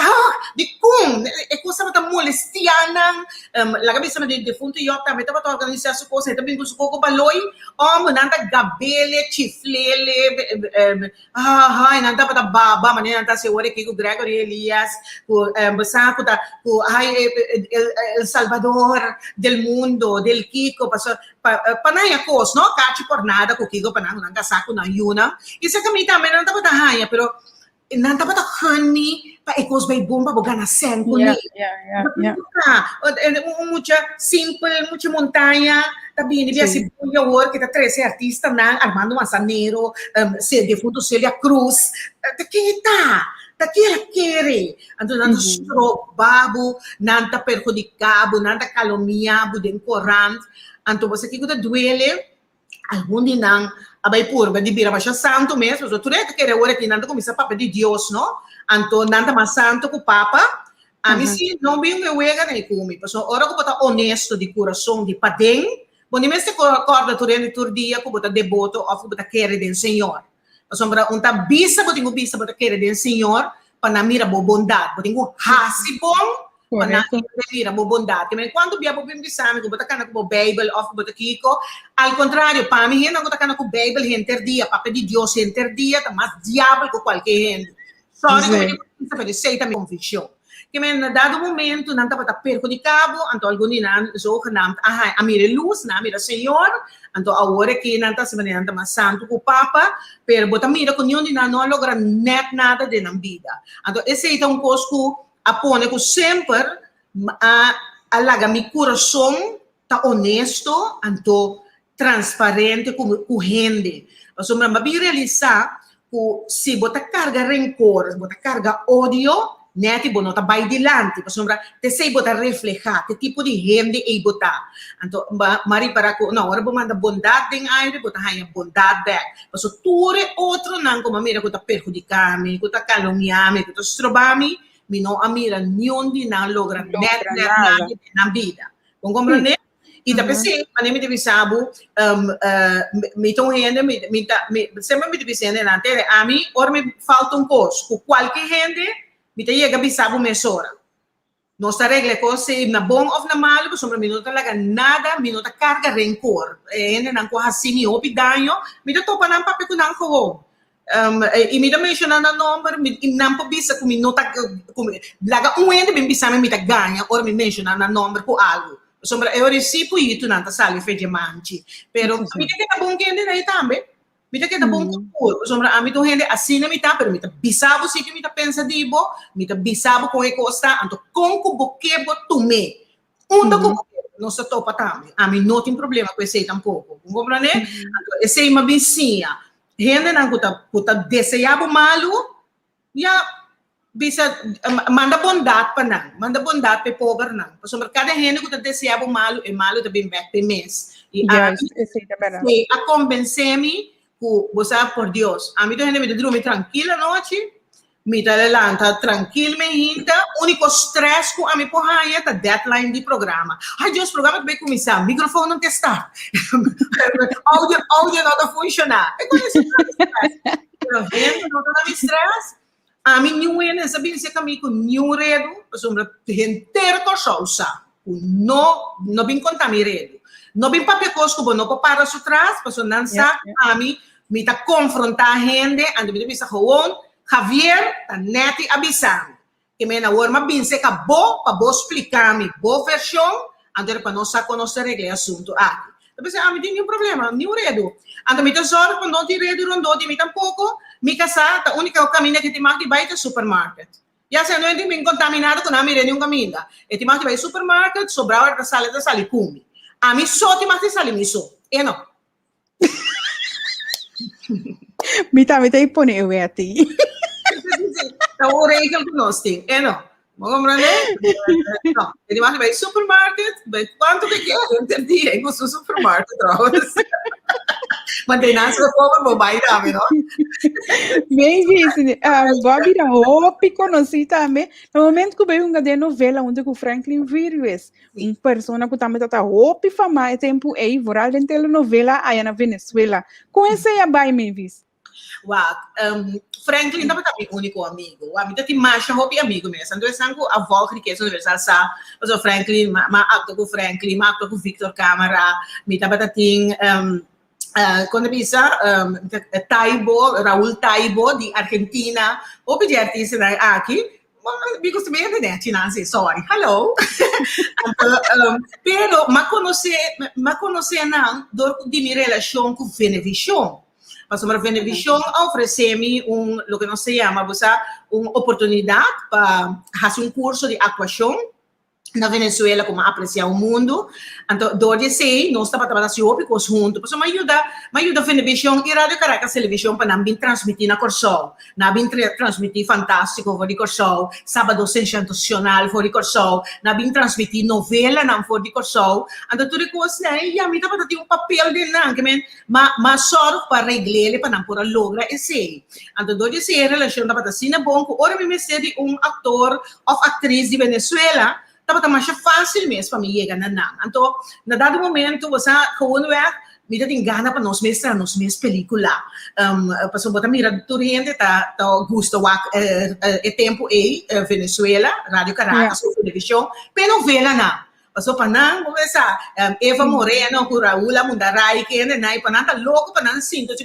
de como, é coisa para molestar na, lá cabeça de defunto eu também estava para organizar essa coisa, também com o coco baloi, não está gabele, chiflele, não está para baba, mas não está se ora que o Gregory Elias, o saco da, o El Salvador del mundo, del Kiko, panaya coisa, não cate por nada com o Kiko, panang não casaco na yuna, e se kami também não estava haya, pero não estava honey, pa ekos bay bomba boga na sen ko ni. Mucha simple, mucha montanha, tabi ni biya si Buya War, kita 13 artista na Armando Manzanero, se defunto Celia Cruz, daquela querer, então nanta stroke babu, nanta perjudicado, nanta caluniado, den corrente, então você que duele, algum dia não, abay purba di bira masya santo mesmo, so tudo que querer ora que nanta começa papa de Deus, no? Então nanta mas santo com papa, a mim se não bem eu ega nem comi, porque ora que botar honesto de coração, de padem, bom nem se acorda durante todo dia que botar devoto ou que botar querer do Senhor. Sombra unta bisa botingo bisa bota querer do Senhor para na mira bo bondade, botingo hasi bom para na mira bo bondade. Mas quando bia bo bim bisame ko bota kana ko Bible of bota kiko, al contrario, para mim não bota kana ko Bible enter dia, papel de Deus enter dia, tá mais diabo que qualquer gente. Sorry que eu disse para você também convicção. que men dado momento não estava perjudicado, então algum dia zo genaamd a mire luz, na mira senhor, então agora que não está se manhã mais santo com o papa, pero bota mira com nenhum dia não logra net nada de na vida. Então esse é um cosco apone que sempre a laga mi coração tá honesto, então transparente com gente. Mas eu me realizar que se bota carga rancor, bota carga ódio, neti bo nota vai dilante, mas te sei bota reflejar que tipo de gente é botar. Então, mari para que não, agora vou mandar bondade em aire, bota rainha bondade back. Mas o tudo outro não como mira que tá perjudicar-me, que tá caluniar-me, que tá estrobar-me, me não amira nenhum de não logra net nada na vida. Vão compreender? E da PC, mas me deve saber, me tão rende, sempre me deve ser na tele, a mim, ora me falta coisa, qualquer gente, me tem chega a saber mesora. Nossa regra é que se na bom ou na mal, mas sobre mim não tá nada, me não tá carga rancor. Ainda não corre assim, me ouve ganho, me dá topa não papel com não corro. E me dá mencionar na número, e não pode bisa como não tá, laga ainda me bisa me tá ganha, ora me mencionar na número com algo. Sombra eu recibo isso na sala fediamante, pero me tem que bom que ainda também, me tem que bom cultura. Sombra a mim tô rende assim na mita, pero me tá bisabo se que me tá pensa dibo, me tá bisabo com ecosta, então com que boquebo tume, com não se topa também. A mim não tem problema com esse tampouco, compreende? Então esse é uma vizinha, rende não que tá desejado malo, já bisa manda bondade para não, manda bondade para pobre não. Porque cada gente que está desejando malo é malo também back para mês. E a convencer-me que você por Deus, a mim a gente me dorme tranquila noite, me tá levanta tranquilo me ainda, único stress que a mim por aí é a deadline do programa. Ai Deus, o programa vai começar, microfone não está, áudio não está funcionar. É com esse stress. Pero gente não está no stress. A mim não é nessa bem se caminho com nenhum redo, sobre inteiro coisa, não bem contaminado, não bem papel cosco, não para su trás, porque não sabe a mim me tá confrontar a gente, ando me bisa gewoon, Javier tá neti avisando, que me na hora bem se acabou para vou explicar me boa versão, ando para nós conhecer regra assunto aqui. Então, a mim tem nenhum problema, nenhum redo. Ando me tá só quando não tem redo, não tem me tampouco. Mi casa, a única caminho que te marca vai ao supermarket. Já se não é bem contaminado com a mira nenhum caminho. E te marca vai ao supermarket, sobrar da sala e come. A mim só te marca sala e só. E não. Me também tem pone eu é ti. Tá o rei que nós tem. E não. Vamos compreender? Não. E te marca vai ao supermarket, quanto que quer? Entendi. É com o supermarket, trouxe. Mantenha-se o povo, vou bailar, não? Bem visto, vou virar roupa conheci também. No momento que eu vejo uma novela onde o Franklin Virus, uma pessoa que também está roupa famosa, tempo aí, voral de telenovela aí na Venezuela. Conhece a Bai Mavis? Franklin não é o único amigo. O amigo tem mais roupa amigo mesmo. Então, eu a avó que é universal sabe, mas o Franklin, acto com Franklin, acto com Victor Câmara, me também tem quando pensa Taibo, Raul Taibo de Argentina, ou de artista aqui, because to me internet, sorry, hello. Pero ma conhecer não de minha relação com Venevision. Mas a Venevision oferece-me lo que nós se chama, uma oportunidade para fazer curso de atuação na Venezuela, como apreciar o mundo. Então, dois sei, nós estamos trabalhando juntos, porque me ajuda a Venevision e Rádio Caracas Televisão para não transmitir na Corsol, não transmitir Fantástico for de Corsol, Sábado Sensacional for de Corsol, não transmitir novela não for de Corsol. Então, tudo coisas, e a mim estava tendo papel de não, que mas só para arreglar, para não por logra esse. Então, dois sei, a relação estava assim, bom, que ora me de ator ou atriz de Venezuela, estava mais fácil mesmo para mim chegar na não. Então, na dado momento, você quando me dá gana para nós mostrar nos minhas películas. Passou botar mira tudo gente tá gosta é tempo aí Venezuela, Rádio Caracas, televisão, pero novela não. Passou panang, começa Eva Moreno, com Raul Mundaray, que é né, panang tá louco, panang sinta,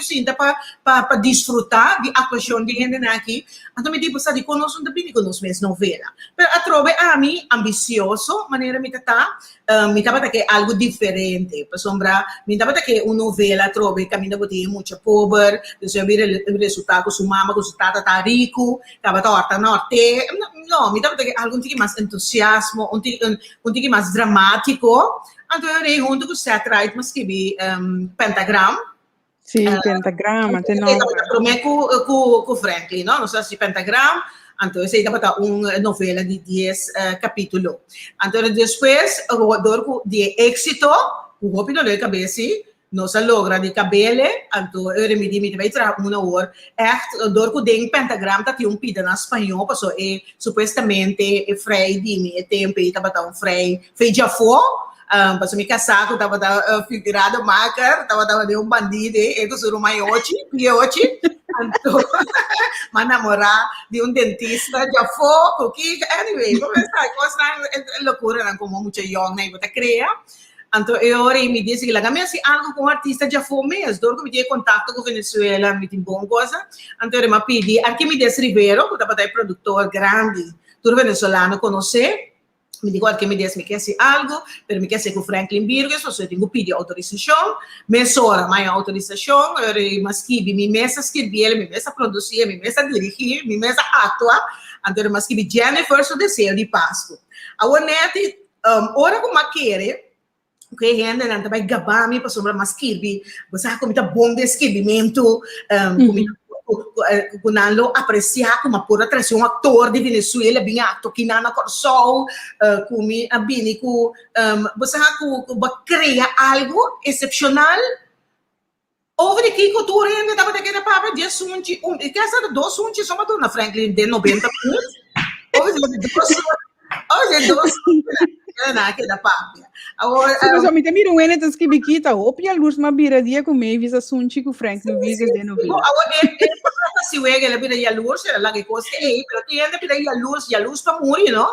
sinta para desfrutar de atuação de gente aqui. Então me digo, sabe, conosco não bem conosco mesmo novela. Mas a trove a mim ambicioso, maneira me tava que algo diferente. Para sombra, me tava que uma novela trove caminho botar muito pobre, você vira resultado com sua mama, com sua tata tá rico, tava horta norte. Não, me tava que algo que mais entusiasmo, um que mais dramático. Então eu junto com o Seth Wright, mas que Pentagram. Sim, Pentagrama, tem nome. Com Franklin, não? Não sei se Pentagram. Então, essa é uma novela de 10 capítulos. Então, depois, o de êxito, o hopi não é cabeça, nós logra de cabelo, então, eu me vai trazer uma hora. O de Pentagram, tá um pida na espanhol, passou, supostamente, é frei de mim, tempo, tá frei, fez já foi. Passou me casar, tava figurado maca, tava de bandido, eu sou maiote, piote, então, mas namorar de dentista, já foi, que, anyway, começar, coisa loucura, não como muito young, né, você cria. Então, eu me disse que lá, assim, algo com artista já foi mesmo, dor que me tinha contato com Venezuela, me tinha boa coisa, então, eu me pedi, Arquimedes Ribeiro, que tava produtor grande, do venezuelano, conhecer. Me digo que me quer ser algo, pero me quer ser com Franklin Virgos, eu tenho que pedir autorização, mesora minha autorização, eu masquibi, me mesa escrever, me mesa produzir, me mesa dirigir, me mesa atuar, então eu masquibi Jennifer, so desejo de Páscoa. A Onete, ora como quer, que gente não também gabami para sombra masquibi, você sabe como tá bom de escrevimento, kunalo apreciar como por atrás um ator de Venezuela bem ato que nana corsol kumi abini ku você cria algo excepcional over aqui cultura ainda tava daquele papo de sunti que essa do sunti só matou na Franklin de 90 minutos hoje dois na que da papo agora mas me mira um ene que biquita opi a luz uma biradia com meio visa sunti com Franklin Virgos de novela se wega ela pira a luz, ela que costa aí, pero tiende pira a luz para morrer, não?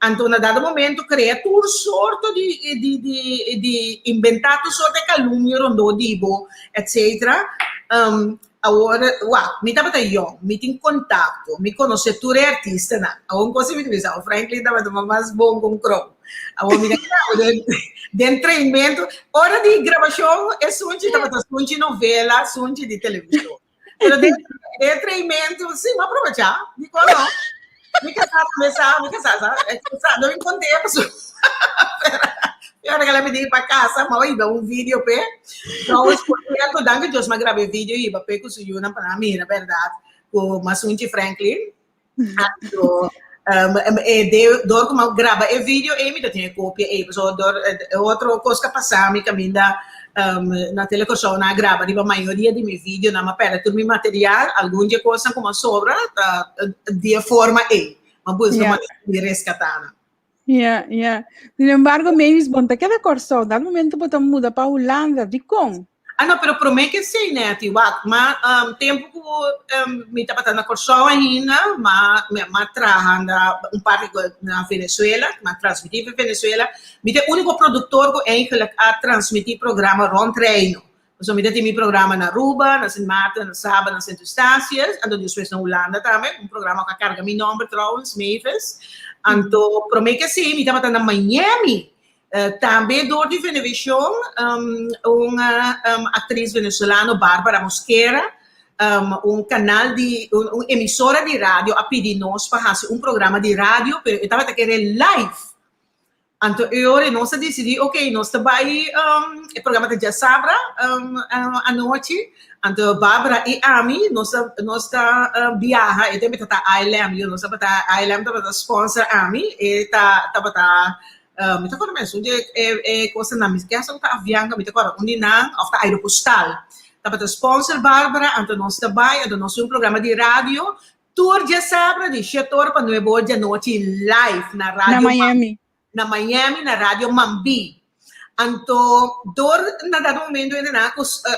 Então, a dado momento, cria tudo sorte de inventar tudo sorte de calúnia, rondou, dibo, etc. Agora, me estava eu, me tem contato, me conhece tudo é artista, não? Agora, coisa me diz, o Franklin estava mais bom com o Crow. Agora, me de treinamento, hora de gravação, é sunti, estava sunti novela, sunti de televisão. Pero de treinamento, sim, vamos aproveitar. Digo, não. Me casar, não encontrei a pessoa. Eu que ela me disse para casa, mas eu um vídeo, então, eu dando que eu me gravei vídeo e eu com o para mim, na verdade, com Massunti Franklin. Dor como grava e vídeo, e me tinha cópia, e outra coisa que passava, me caminha na televisão, na grava, a maioria de meus vídeos, na matéria, todo meu material, alguma coisa como sobra, de forma mas busca de resgatar. Sin embargo, Mavis Bonta, que da Corsol, dal momento que muda para Holanda, de como? Não, pero para mim que sim, né, mas tempo que me estava na Corsol ainda, mas trabalhando parte na Venezuela, mas transmitir para Venezuela, me tem único produtor que eigenlijk a transmitir programa rond treino. Então, me tem meu programa na Aruba, na Sint Maarten, na Saba, na Sint Eustatius, e depois na Holanda também, programa que carga meu nome, trouwens, Mavis. Então, para mim que sim, me estava na Miami. Também door die Venevisión, uma atriz venezuelana, Bárbara Mosquera, canal de, uma emissora de rádio, a pedir nós para fazer programa de rádio, pero eu estava querendo live. Então, eu nós decidi, ok, nós trabalhamos o programa de Sabra à noite. Então, Bárbara e Ami, nós viaja, e também está ILM, nós está ILM, está sponsor Ami, e está me te acordo mesmo, coisa na minha casa, tá avião, me te acordo, of the aeropostal. Tava sponsor Bárbara, então nós trabalhamos, então nós programa de rádio, tour de sábado, de 7 horas para 9 horas da noite, live na rádio. Na Miami. Na Miami, na rádio Mambi. Anto, door na dado momento ainda na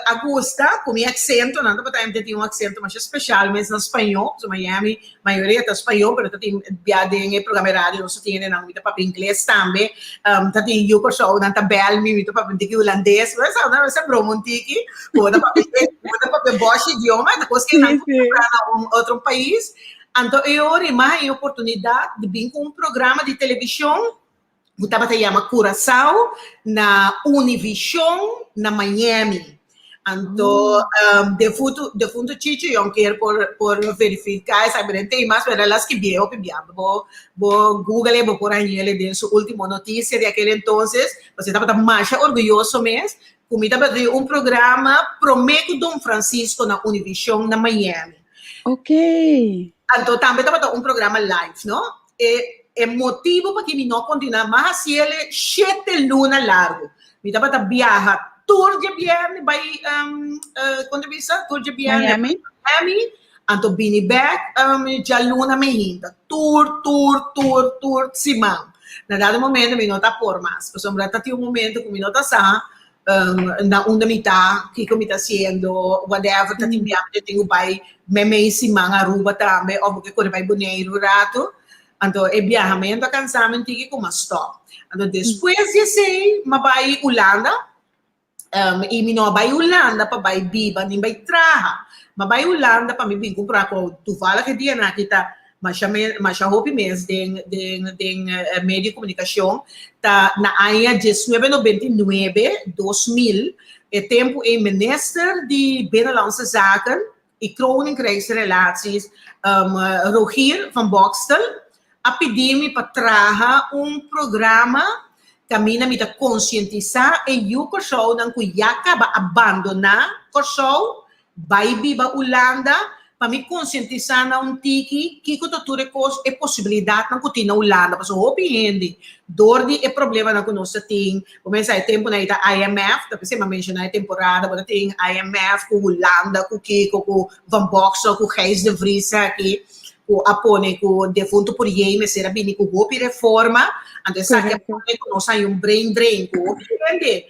Augusta, com meu accento, não dá para ter um accento mais especial, mas no espanhol, so Miami, maioria é espanhol, mas tem piada em programa rádio, não se tem não muito para inglês também, tá tem eu pessoal na tabela, me muito para que holandês, mas não é bromontiki, ou dá para bosch idioma, depois que não para outro país, então eu tive a oportunidade de vir com um programa de televisão. Eu chama Curaçao na Univision na Miami. Então, de fundo Chichi, eu quero por verificar, sabe, tem mais para elas que vieram, vou Google, vou por aí, ele deu sua última notícia de aquele entonces, você estava mais orgulhoso mesmo, como estava de um programa Prometo Dom Francisco na Univision na Miami. Ok. Então, também estava um programa live, não? É motivo para que me não continue mais se ele 7 lunas largo. Me dá para viajar tour de viernes vai quando visa tour de viernes Miami, então vini back já luna me ainda tour simão. Na dado momento me não tá por mais. Por exemplo, tá um momento que me não tá sa na onda mitad que como está haciendo whatever tá timbiando tenho vai me simão Aruba também ou porque quando vai boneiro rato. Então, é viajamento a cansamento que como stop. Então, depois de sei, mas vai Holanda, e me não vai Holanda para vai biba, nem vai traha. Mas vai Holanda para me vir comprar com tu fala que dia na kita, mas já houve mês de meio de comunicação, tá na área 1999, 2000, é tempo em minister de Binnenlandse Zaken e Koninkrijksrelaties, Rogier van Bokstel, a pedir-me para trazer programa que a minha me conscientizar e o pessoal não cuiaca vai abandonar o pessoal, vai vir para Holanda para me conscientizar na tiki que o doutor é possibilidade não continuar na Holanda, porque o gente dor de é problema não conosco tem, começa a tempo na IMF, tá pensando mencionar a temporada, mas tem IMF com Holanda, com Kiko, com Van Boksel, com Gijs de Vries aqui. O apone com defunto por aí, mas era bem com o reforma, então sabe que não sai brain drain, com entende?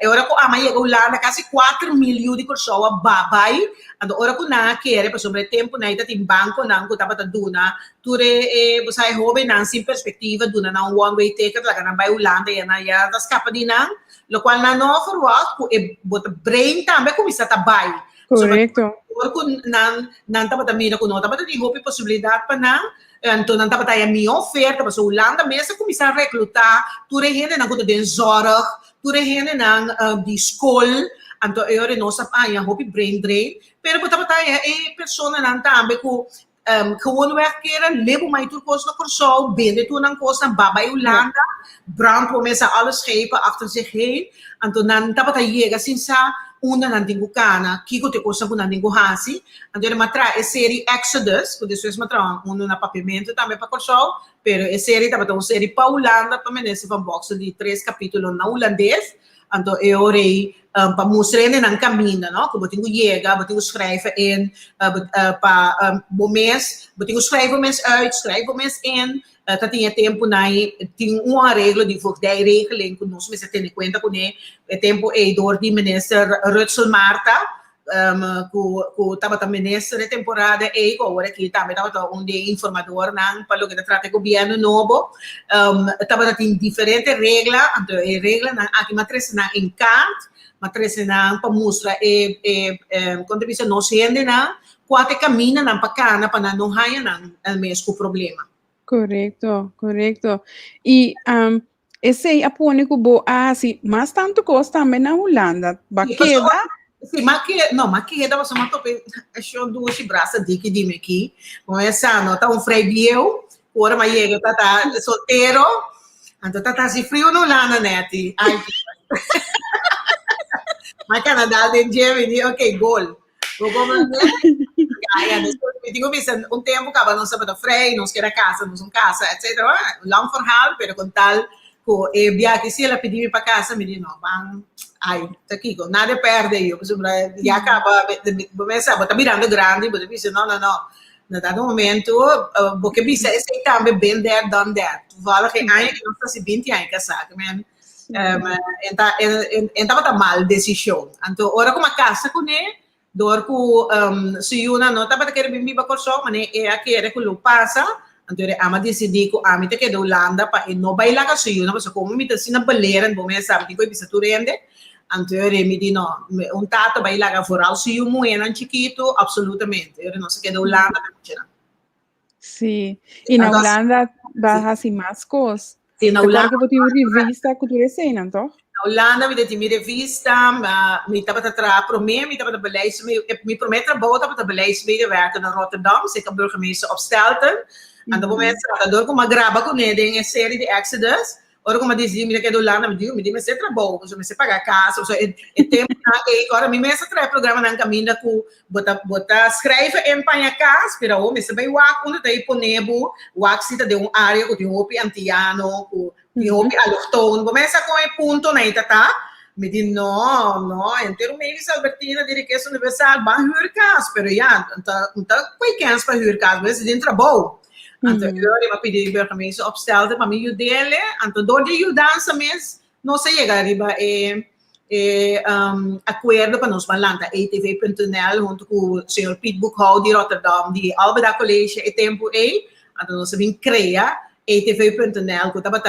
Agora com a mãe chegou lá na quase 4 milhões de pessoas babai, então agora com na quer, por sobre tempo na ida tem banco não que tava duna, ture você é jovem não sem perspectiva duna não one way ticket lá na vai Holanda e na já das capa de não, lo qual na não forward e bota brain também começa a babai. Correto. Porque não estava também com nota, mas tem outra possibilidade para não. Então não estava aí a minha oferta, mas a Holanda mesmo começar a recrutar, tu gente não conta de zorg, tu gente não de escola, então eu não sei a hobby brain drain, pero estava aí a pessoa não também com gewoon werkeren, lebo mij toe kost nog zo, binnen toen aan kost aan Baba Holanda, brand começa alles schepen achter zich heen, en toen dan tapat a llega sin sa una nantingu kana, kiko te kost aan nantingu hasi, en toen matra a série Exodus, que depois matra na papimento também para kost pero a série tapat uma série pa Holanda, pa menese van boxen de 3 capítulos na holandês, então eu orei para mostrar ng caminho, não? Como tenho chega, eu tenho escrever in, para o mês, eu tenho escrever o mês uit, escrever o mês in, tá tinha tempo na tinha uma regra de voordij regeling que nós mesmo temos em conta com é tempo é door die minister Rutsel Marta, que estava também nessa temporada e agora aqui também estava um de informador não para o que trata o governo novo, estava tem diferentes regras, então a regra aqui matriz na encant matriz na para mostrar quando você não se ende na quatro caminha na para para não haja na mesmo problema. Correto, correto. E esse apone que bo assim, mas tanto costa também na Holanda, baqueda. Sim, mas que dava só uma tope, achou duas braças de que dime aqui, começando, tá um freio, agora mas chega, tá solteiro, então tá assim frio no Holanda, né, ai, mas Canadá tem Germany, ok, gol. Vou comer, eu digo, um tempo que não sabe da freio, não quer casa, não casa, etc. Long verhaal, pero com tal, que viagem, se ela pedir para casa, me diz, não, vamos, ai, tá aqui, nada perde eu, já acaba, começa, tá mirando grande, você diz, não, no dado momento, porque bisa esse também been there, done that. Tu fala que ai, que não está se 20 anos casado, man. Então tá mal decisão. Então, ora como a casa com ele, dor que se uma não tá para querer bem para corso, mas é a que é que lo passa. Então, ama decidir que a mim te que da Holanda para não bailar com se uma, porque como me tá sina baleira, bom me sabe que eu bisa tu rende. Então, me diz não, tato bailar com foral se uma é chiquito, absolutamente. Eu não sei que da Holanda Sim. E na Holanda dá assim mais coisas. Sim, na Holanda. Holanda. Que eu revista cultura cena, então? Na Holanda, me dei revista, me estava a trabalhar para mim, me estava a beleid, me promete boa para beleid medewerker in Rotterdam, zeker burgemeester op Stelten. En dan moment door como grava com ele em série de Exodus. Ora como dizia, me que do Holanda, me diz, me trabalho, me se pagar casa, so e tempo agora me mesa trabalho programa na caminho com bota escreve em panha casa, pero o me se vai wak onde daí ponebo, wak cita de área que tem hopi antiano, tem hopi allochtone, começa com o ponto na itata. Me diz, não, inteiro meio que Albertina de riqueza universal, vai huur casa, pero já, então qual que é para huur casa, mas dentro trabalho. Então, eu me pedi burgemeester op Stelten para me ajudar, então door de ajudança mesmo, não se chega arriba acordo para nós balanta ATV.nl junto com o senhor Piet Boekhout de Rotterdam, de Albeda College e tempo então nós vamos criar ATV.nl, que estava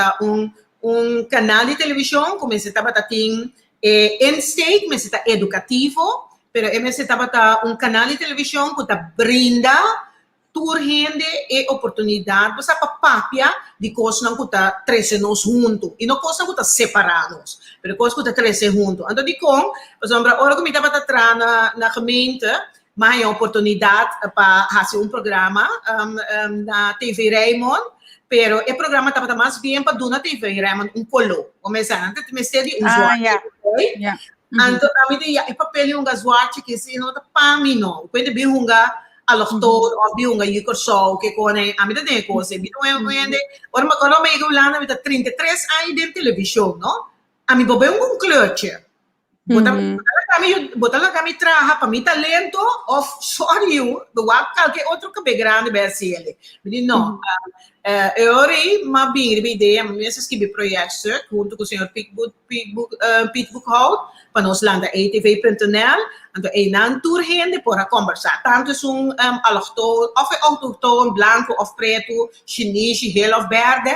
canal de televisão, como se estava tem insteek, mas está educativo, pero se estava canal de televisão que está brinda turhende e oportunidade para papia de coisas não custa 13 nós juntos e não coisa custa separados, mas coisa custa 13 juntos. Então de com, por exemplo, agora que me estava atrás na gemeente, mas é oportunidade para fazer programa na TV Raymond, pero o programa estava mais bem para na TV Raymond colo, começar antes de me ser de usuário. Então a mim é papel um usuário que se não está para mim não, quando bem allochtoon of bijunga jikor so que kone a mim tem coisa me não é ora me que Holanda me 33 anos de televisão não a mim bobe kleurtje botar lá kami traha para mim talento of sorry you do qualquer outro que grande BSL me não eu ori ma bem ideia me escrevi projeto junto com o senhor Piet Boekhout para nós landa ATV.nl então é não tour gente para conversar tanto são autochtone branco ou preto chinês gel ou verde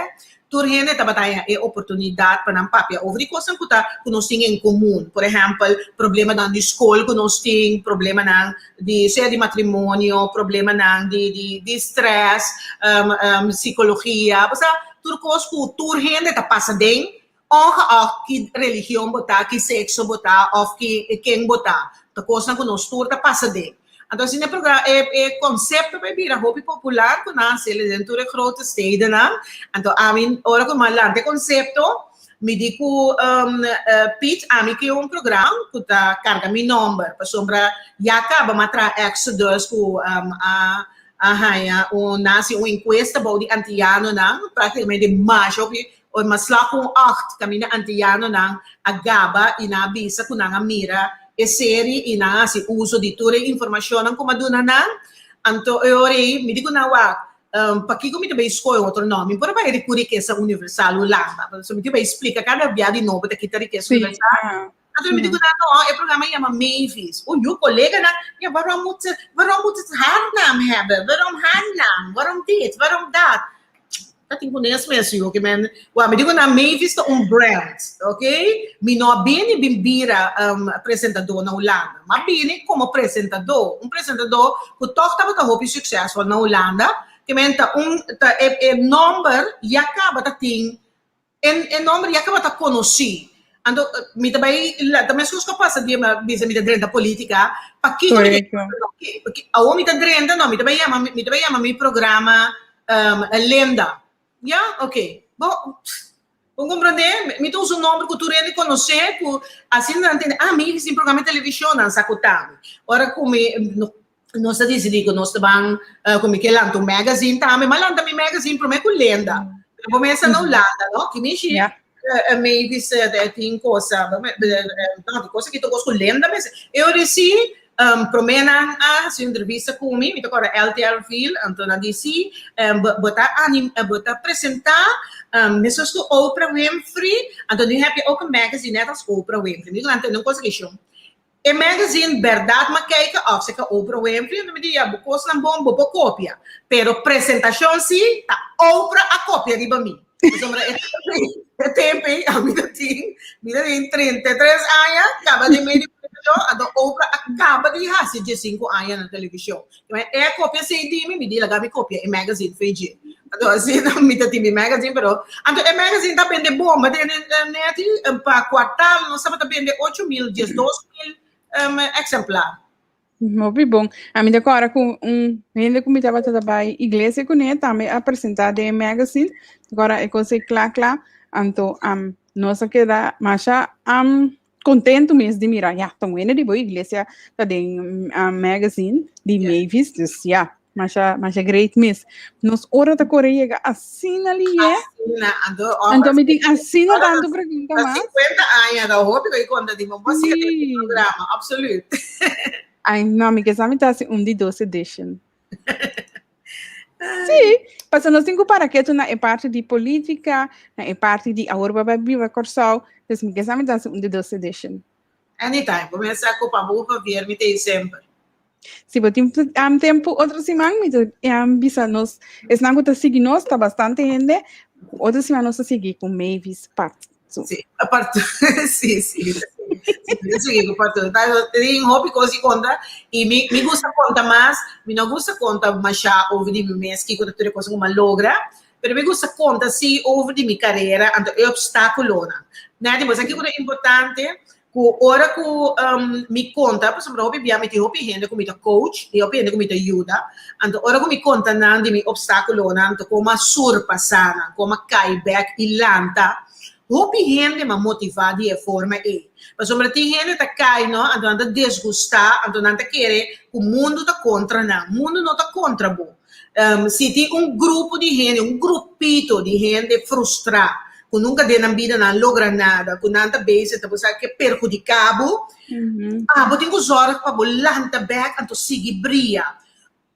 tour gente trabalha é oportunidade para não papia over coisas que nós temos em comum por exemplo problema na escola que nós temos problema na de ser de matrimônio problema na de stress psicologia você tudo coisas que tour gente tá passa dentro ongeacht que religião botar, que sexo botar, of que quem botar. Tá coisa que nós tour tá passa de. Então, assim, é conceito para vir a hobby popular que nasce dentro de grote steden, né? Então, a mim, ora que malante conceito, me digo, Piet, a mim que é programa que tá carga meu número, para sombra, já acaba matra Exodus com nasce encuesta de antiano, né? Praticamente mais, o mas lá com 8 caminha antiano nang agaba inabisa ko nang mira e série ina si uso di ture informação como aduna nang anto ori me digo na wa paki ko mi te escolher outro nome por vai recurrir que essa universal Holanda so me te explica cada via de novo te quitar que essa universal anto me digo na no o programa chama Mavis o meu colega na ja waarom moet het haar naam hebben waarom haar naam waarom dit waarom dat dat tem conhece mesmo, que men, me digo na Mavis tá brand, ok? Me não bem bimbira apresentador na Holanda, mas bem como apresentador, apresentador que toca para ter sucesso na Holanda, que men tá número e acaba tá tem, número e acaba tá conhecido. Então, me também coisas que passa de bisa me da política, para que a homem tá drenda não, me também chama meu programa lenda. Ja, ok. Bom, vamos compreender? Me dá um nome que tu nem conhece, assim não entende. Ah, me fiz um programa de televisão, não sacotamos. Ora, como nós decidimos que nós estamos como que lança um magazine, também, mas lança um magazine para mim com lenda. Começa na Holanda, não? Que me chama. Me fiz tem coisa que tu gosta com lenda, mas eu recebi promena a entrevista comigo, me toca LTR Ville, então na DC, botar apresentar net zoals de Oprah Winfrey, en dan heb je ook een magazine net als Oprah Winfrey. Nederland não consegue isso. E magazine, verdade, mas kijken of ze kan Oprah Winfrey, en dan moet je boekos naar bom, bobo copia. Pero presentação sim, tá Oprah a copia de mim. É tempo, a minha tem 33 anos, acaba de meio a Oprah acaba de fazer 5 anos na televisão. Então, é a cópia sem de mim, me diz, a cópia, é magazine, fez de. Então, assim, não me tem magazine, pero, então, é magazine tá vende bom, mas net, para quartal, nós estamos vende 8 mil, 12 mil exemplares. Muito bom. A minha agora com ainda como estava trabalhando igreja com ele também apresentar de magazine. Agora é coisa claro, então nossa queda mas contento mesmo de mirar, já tão ainda de boa igreja tá de magazine de Mavis, já mas é great mesmo. Nos hora da Coreia assim ali então me diz assim tanto para quem tá mais 50 anos da roupa que eu conta de uma programa, absoluto. Ai, não, amiga, sabe tá assim, de 12 edition. Sim, mas nós temos para que tu na parte de política, na parte de agora vai viver corsal, então amiga, sabe tá assim, de 12 edition. Anytime, começa com para ver me tem sempre. Se botem tempo outra semana, bisa nós, es não tá seguir nós, tá bastante gente. Outra semana nós seguir com Mavis parte. Sim, a parte, sim. Sim, comparto. Tem hobby coisa conta e me gusta conta mais, me não gusta conta mais já over de mim mês que quando tu coisa uma logra, pero me gusta conta se over de minha carreira, então é obstáculo, né? Mas aqui é importante que hora que me conta, por exemplo, hobby me tem hobby gente como coach, e hobby gente como ajuda, então hora que me conta não de me obstáculo, então como surpassar, como cai back e lanta. Houve gente mais motivada de forma aí. Mas sobre tem gente que cai, não? Então anda desgustar, então anda querer o mundo está contra não. O mundo não está contra bom. Se tem grupo de gente, grupito de gente frustrada, que nunca de na vida não logra nada, que nada base, então você que perjudicado. Vou ter que usar para bolar back, então seguir brilha.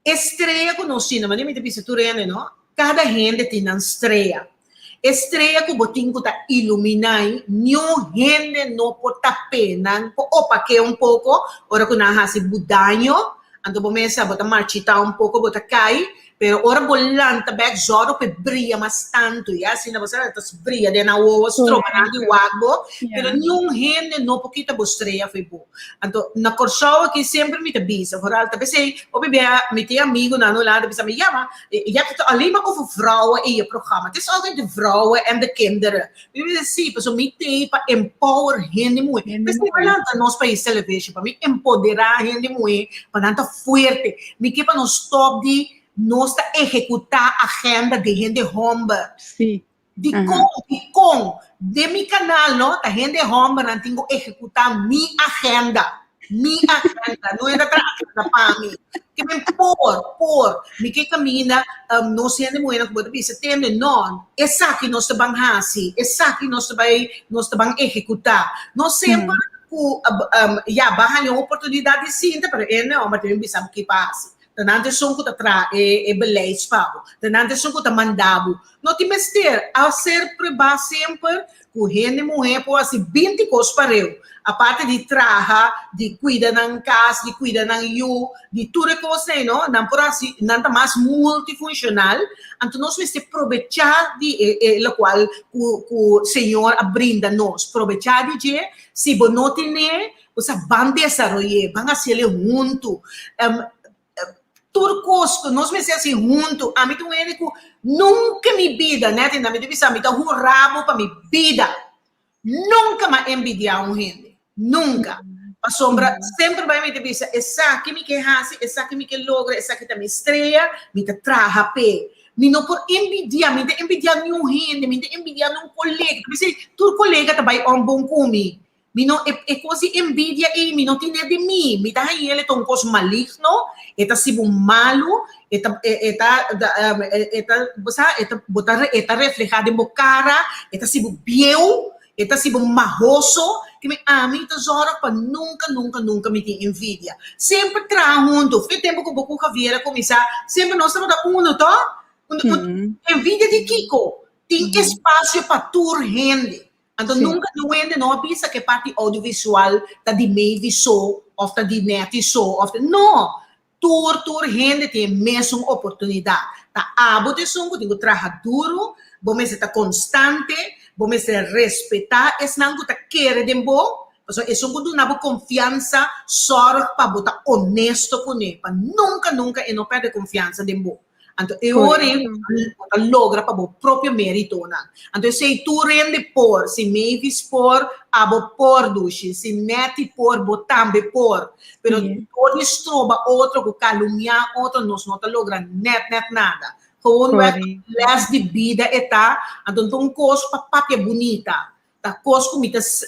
Estreia que nós cinema, nem me te tu não? Cada gente tem uma estreia. Estreia que o botinho está iluminando, nenhum gente não pode estar pena, opa, que pouco, ora que não faz budanho, então começa a botar marchita pouco, botar cai, pero ora bolanta back zoro que brilha mais tanto, e assim você brilha de na uva, stroba na de wagbo, pero nenhum gente não pode estar estreia foi bom. Então na corsoa que sempre me avisa, por alta pensei, o bebê me tem amigo na no lado, pensei me chama, já que alleen maar over vrouwen in je programma. Het is altijd de vrouwen en de kinderen. We willen zien, dus me tem para empower gente muito. Mas não é nosso país televisão para me empoderar gente muito, para não estar forte, me que para não stop de nós executar a agenda de gente romba. Sim. De mi canal, não? A gente romba não tem que executar minha agenda. Minha agenda, não é da agenda para mim. Que me por, me que caminha, não sendo muito, como eu disse, tem não, essa que nós estamos fazendo, essa que nós estamos executar. Nós sempre, já, barra uma oportunidade sim, para ele não, mas também sabe o que passa. Tanante são que está beleidspago, tanante são que está mandado. Não tem mestre, a ser preba sempre, que gente morrer por assim 20 coisas para eu. A parte de trabalhar, de cuidar da casa, de cuidar da de tudo que você não por assim, nada mais multifuncional. Então nós temos que aproveitar de o qual o Senhor brinda nos, aproveitar de se você não tem, você vai desenvolver, vai fazer junto. Tudo coisa, nós me assim junto, a mim tu é que nunca me vida, né? Tem na minha visão, me dá rabo para minha vida. Nunca me envidiar gente, nunca. A sombra sempre vai me dizer, essa que me quer fazer, essa que me quer logra, essa que tá me estreia, me tá traja pé. Me não por envidiar, me tá envidiar nenhum gente, me tá envidiar nenhum colega. Me tu colega tá vai bom comigo. Me não é coisa envidia e me não tem de mim. Me dá ele tão coisa maligno, eta sibo malo, eta reflejado em boa cara, eta sibo biel, eta sibo marroso, que me mim tá zora para nunca me tem envidia. Sempre traz junto. Foi tempo que o Boku Javiera começar, sempre nós estamos da tá? Envidia de Kiko. tem espaço para tour rende. Então, Sim. nunca não avisa que parte audiovisual está de meio show, ou está de net show, não. Tour rende tem mesmo oportunidade. Tá abo de sungo, tem que trabalhar duro, vamos estar constante, vamos respeitar, esse não está querer de bom, porque isso não dá confiança, sorte para botar honesto com ele, para nunca e não perder confiança de bom. Então, eu logra para o próprio mérito. Então, se tu rende por, se Mavis por, abo por duche, se Neti por, botambe por. Pero todos troba outro, que caluniar outro, nós não logra net nada. Gewoon les de vida eta, então um coisa para papia bonita. Ta coisa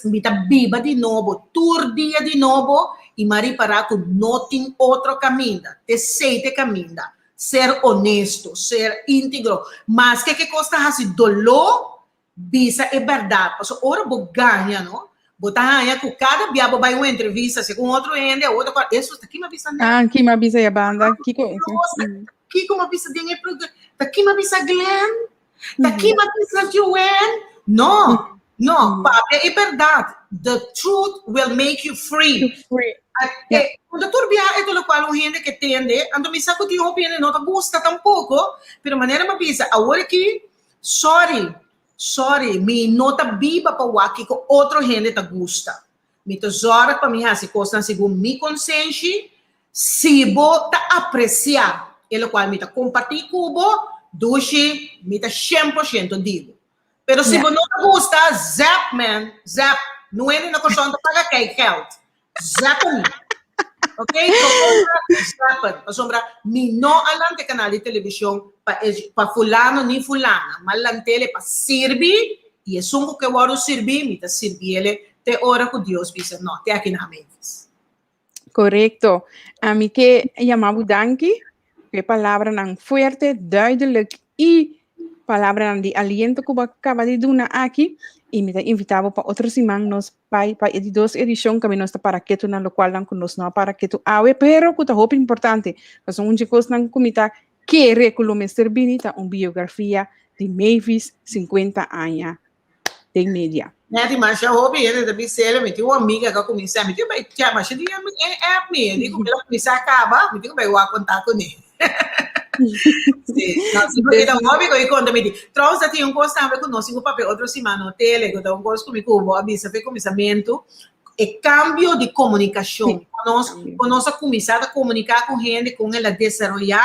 mita biba de novo, tour dia de novo, e mari para que não tem outro caminho, te seite caminho. Ser honesto, ser íntegro. Mas que custa assim dolor, visa é verdade. Porque ora vou ganhar, não? Botar que cada dia vai uma entrevista com outro ende, outro isso aqui me avisa. Aqui me avisa a banda, aqui me avisa dinheiro, aqui me avisa Glenn, aqui me avisa Joanne. Não, papi, é verdade. The truth will make you free. Quando tu viaja, é tudo qual gente que tende, ando me saco de opinião, não te gusta tampouco, pero maneira me avisa, agora que, sorry, me nota biba para o aqui que outro gente te gusta. Me te zora para mim, se costa segundo me consciência, se bo te apreciar, ele qual me te compartilha com o duche, me te 100% digo. Pero se não te gusta, zap, não é na questão de pagar que geld. Zappen. Ok? Zappen. Sombra, mi no alante canal de televisão para fulano nem fulana. Malantele para servir. E é sungo que eu vou servir. Me tá servir ele. Te ora que Deus diz. Não, te aqui na mente. Correcto. A mim que chamava danke. Que palavra não forte, duidelijk e palavra de aliento que eu acabo de dar aqui. E me invitava para outros irmãos para a edição que nós está para que tu na local não conosco não para que tu awe pero que tá roupa importante mas onde coisa não comita que currículo me servinita uma biografia de Mavis 50 anos de média. Né, de mancha roupa ele da bicela me tinha uma amiga que comecei me tinha vai já mas ele é me digo ela começar acaba me digo vai eu contar com ele. Sim, não, porque então hobby que eu conto me diz, trouxe tinha coisa também com nós, papel outro semana no tele, que então coisa comigo, vou avisar foi começamento, é cambio de comunicação. Quando nós começar a comunicar com gente, com ela desenvolver,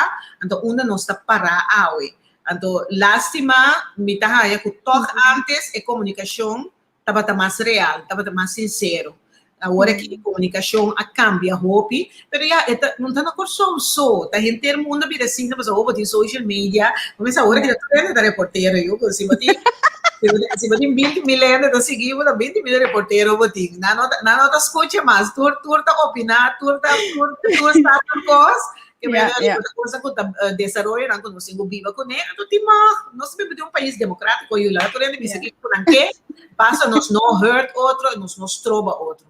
então uma nós está parar aí. Então lástima, me tá aí que toque antes a comunicação estava mais real, estava mais sincero. Agora que a comunicação cambia roupa, mas já não está na corção só, está em ter mundo vira assim, mas agora tem social media, mas agora que está na reporteira, eu se tem 20 mil anos a seguir, 20 mil reporteiros, não está escuta mais, tu está opinar, tu está por coisa, que vai dar coisa que desenvolve, não consigo viver com ele, então tem nós vivemos de um país democrático, e lá tu ainda me seguir por aqui, passa nos não hurt outro, nos trova outro.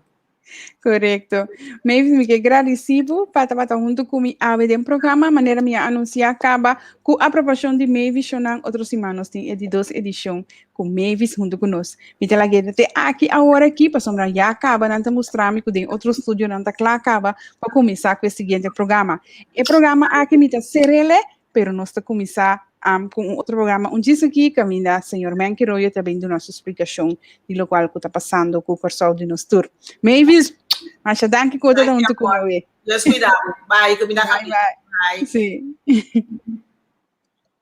Correcto. Mavis, me agradecido para estar junto comigo a ver um programa, maneira me anunciar acaba com a aprovação de Mavis, chonan outros irmãos tem edidos edição com Mavis junto conosco. Me tela até aqui agora aqui para sombra já acaba não te mostrar me que tem outro estúdio não tá claro acaba para começar com o seguinte programa. O programa aqui me tá serele, pero nós tá começar com outro programa. Diz aqui que a senhor Manquiroyo também deu nossa explicação de lo qual está passando com o pessoal de nosso tour. Mavis, acha danke que eu estou junto com você. Deus cuidado. Bye, bye. Sim.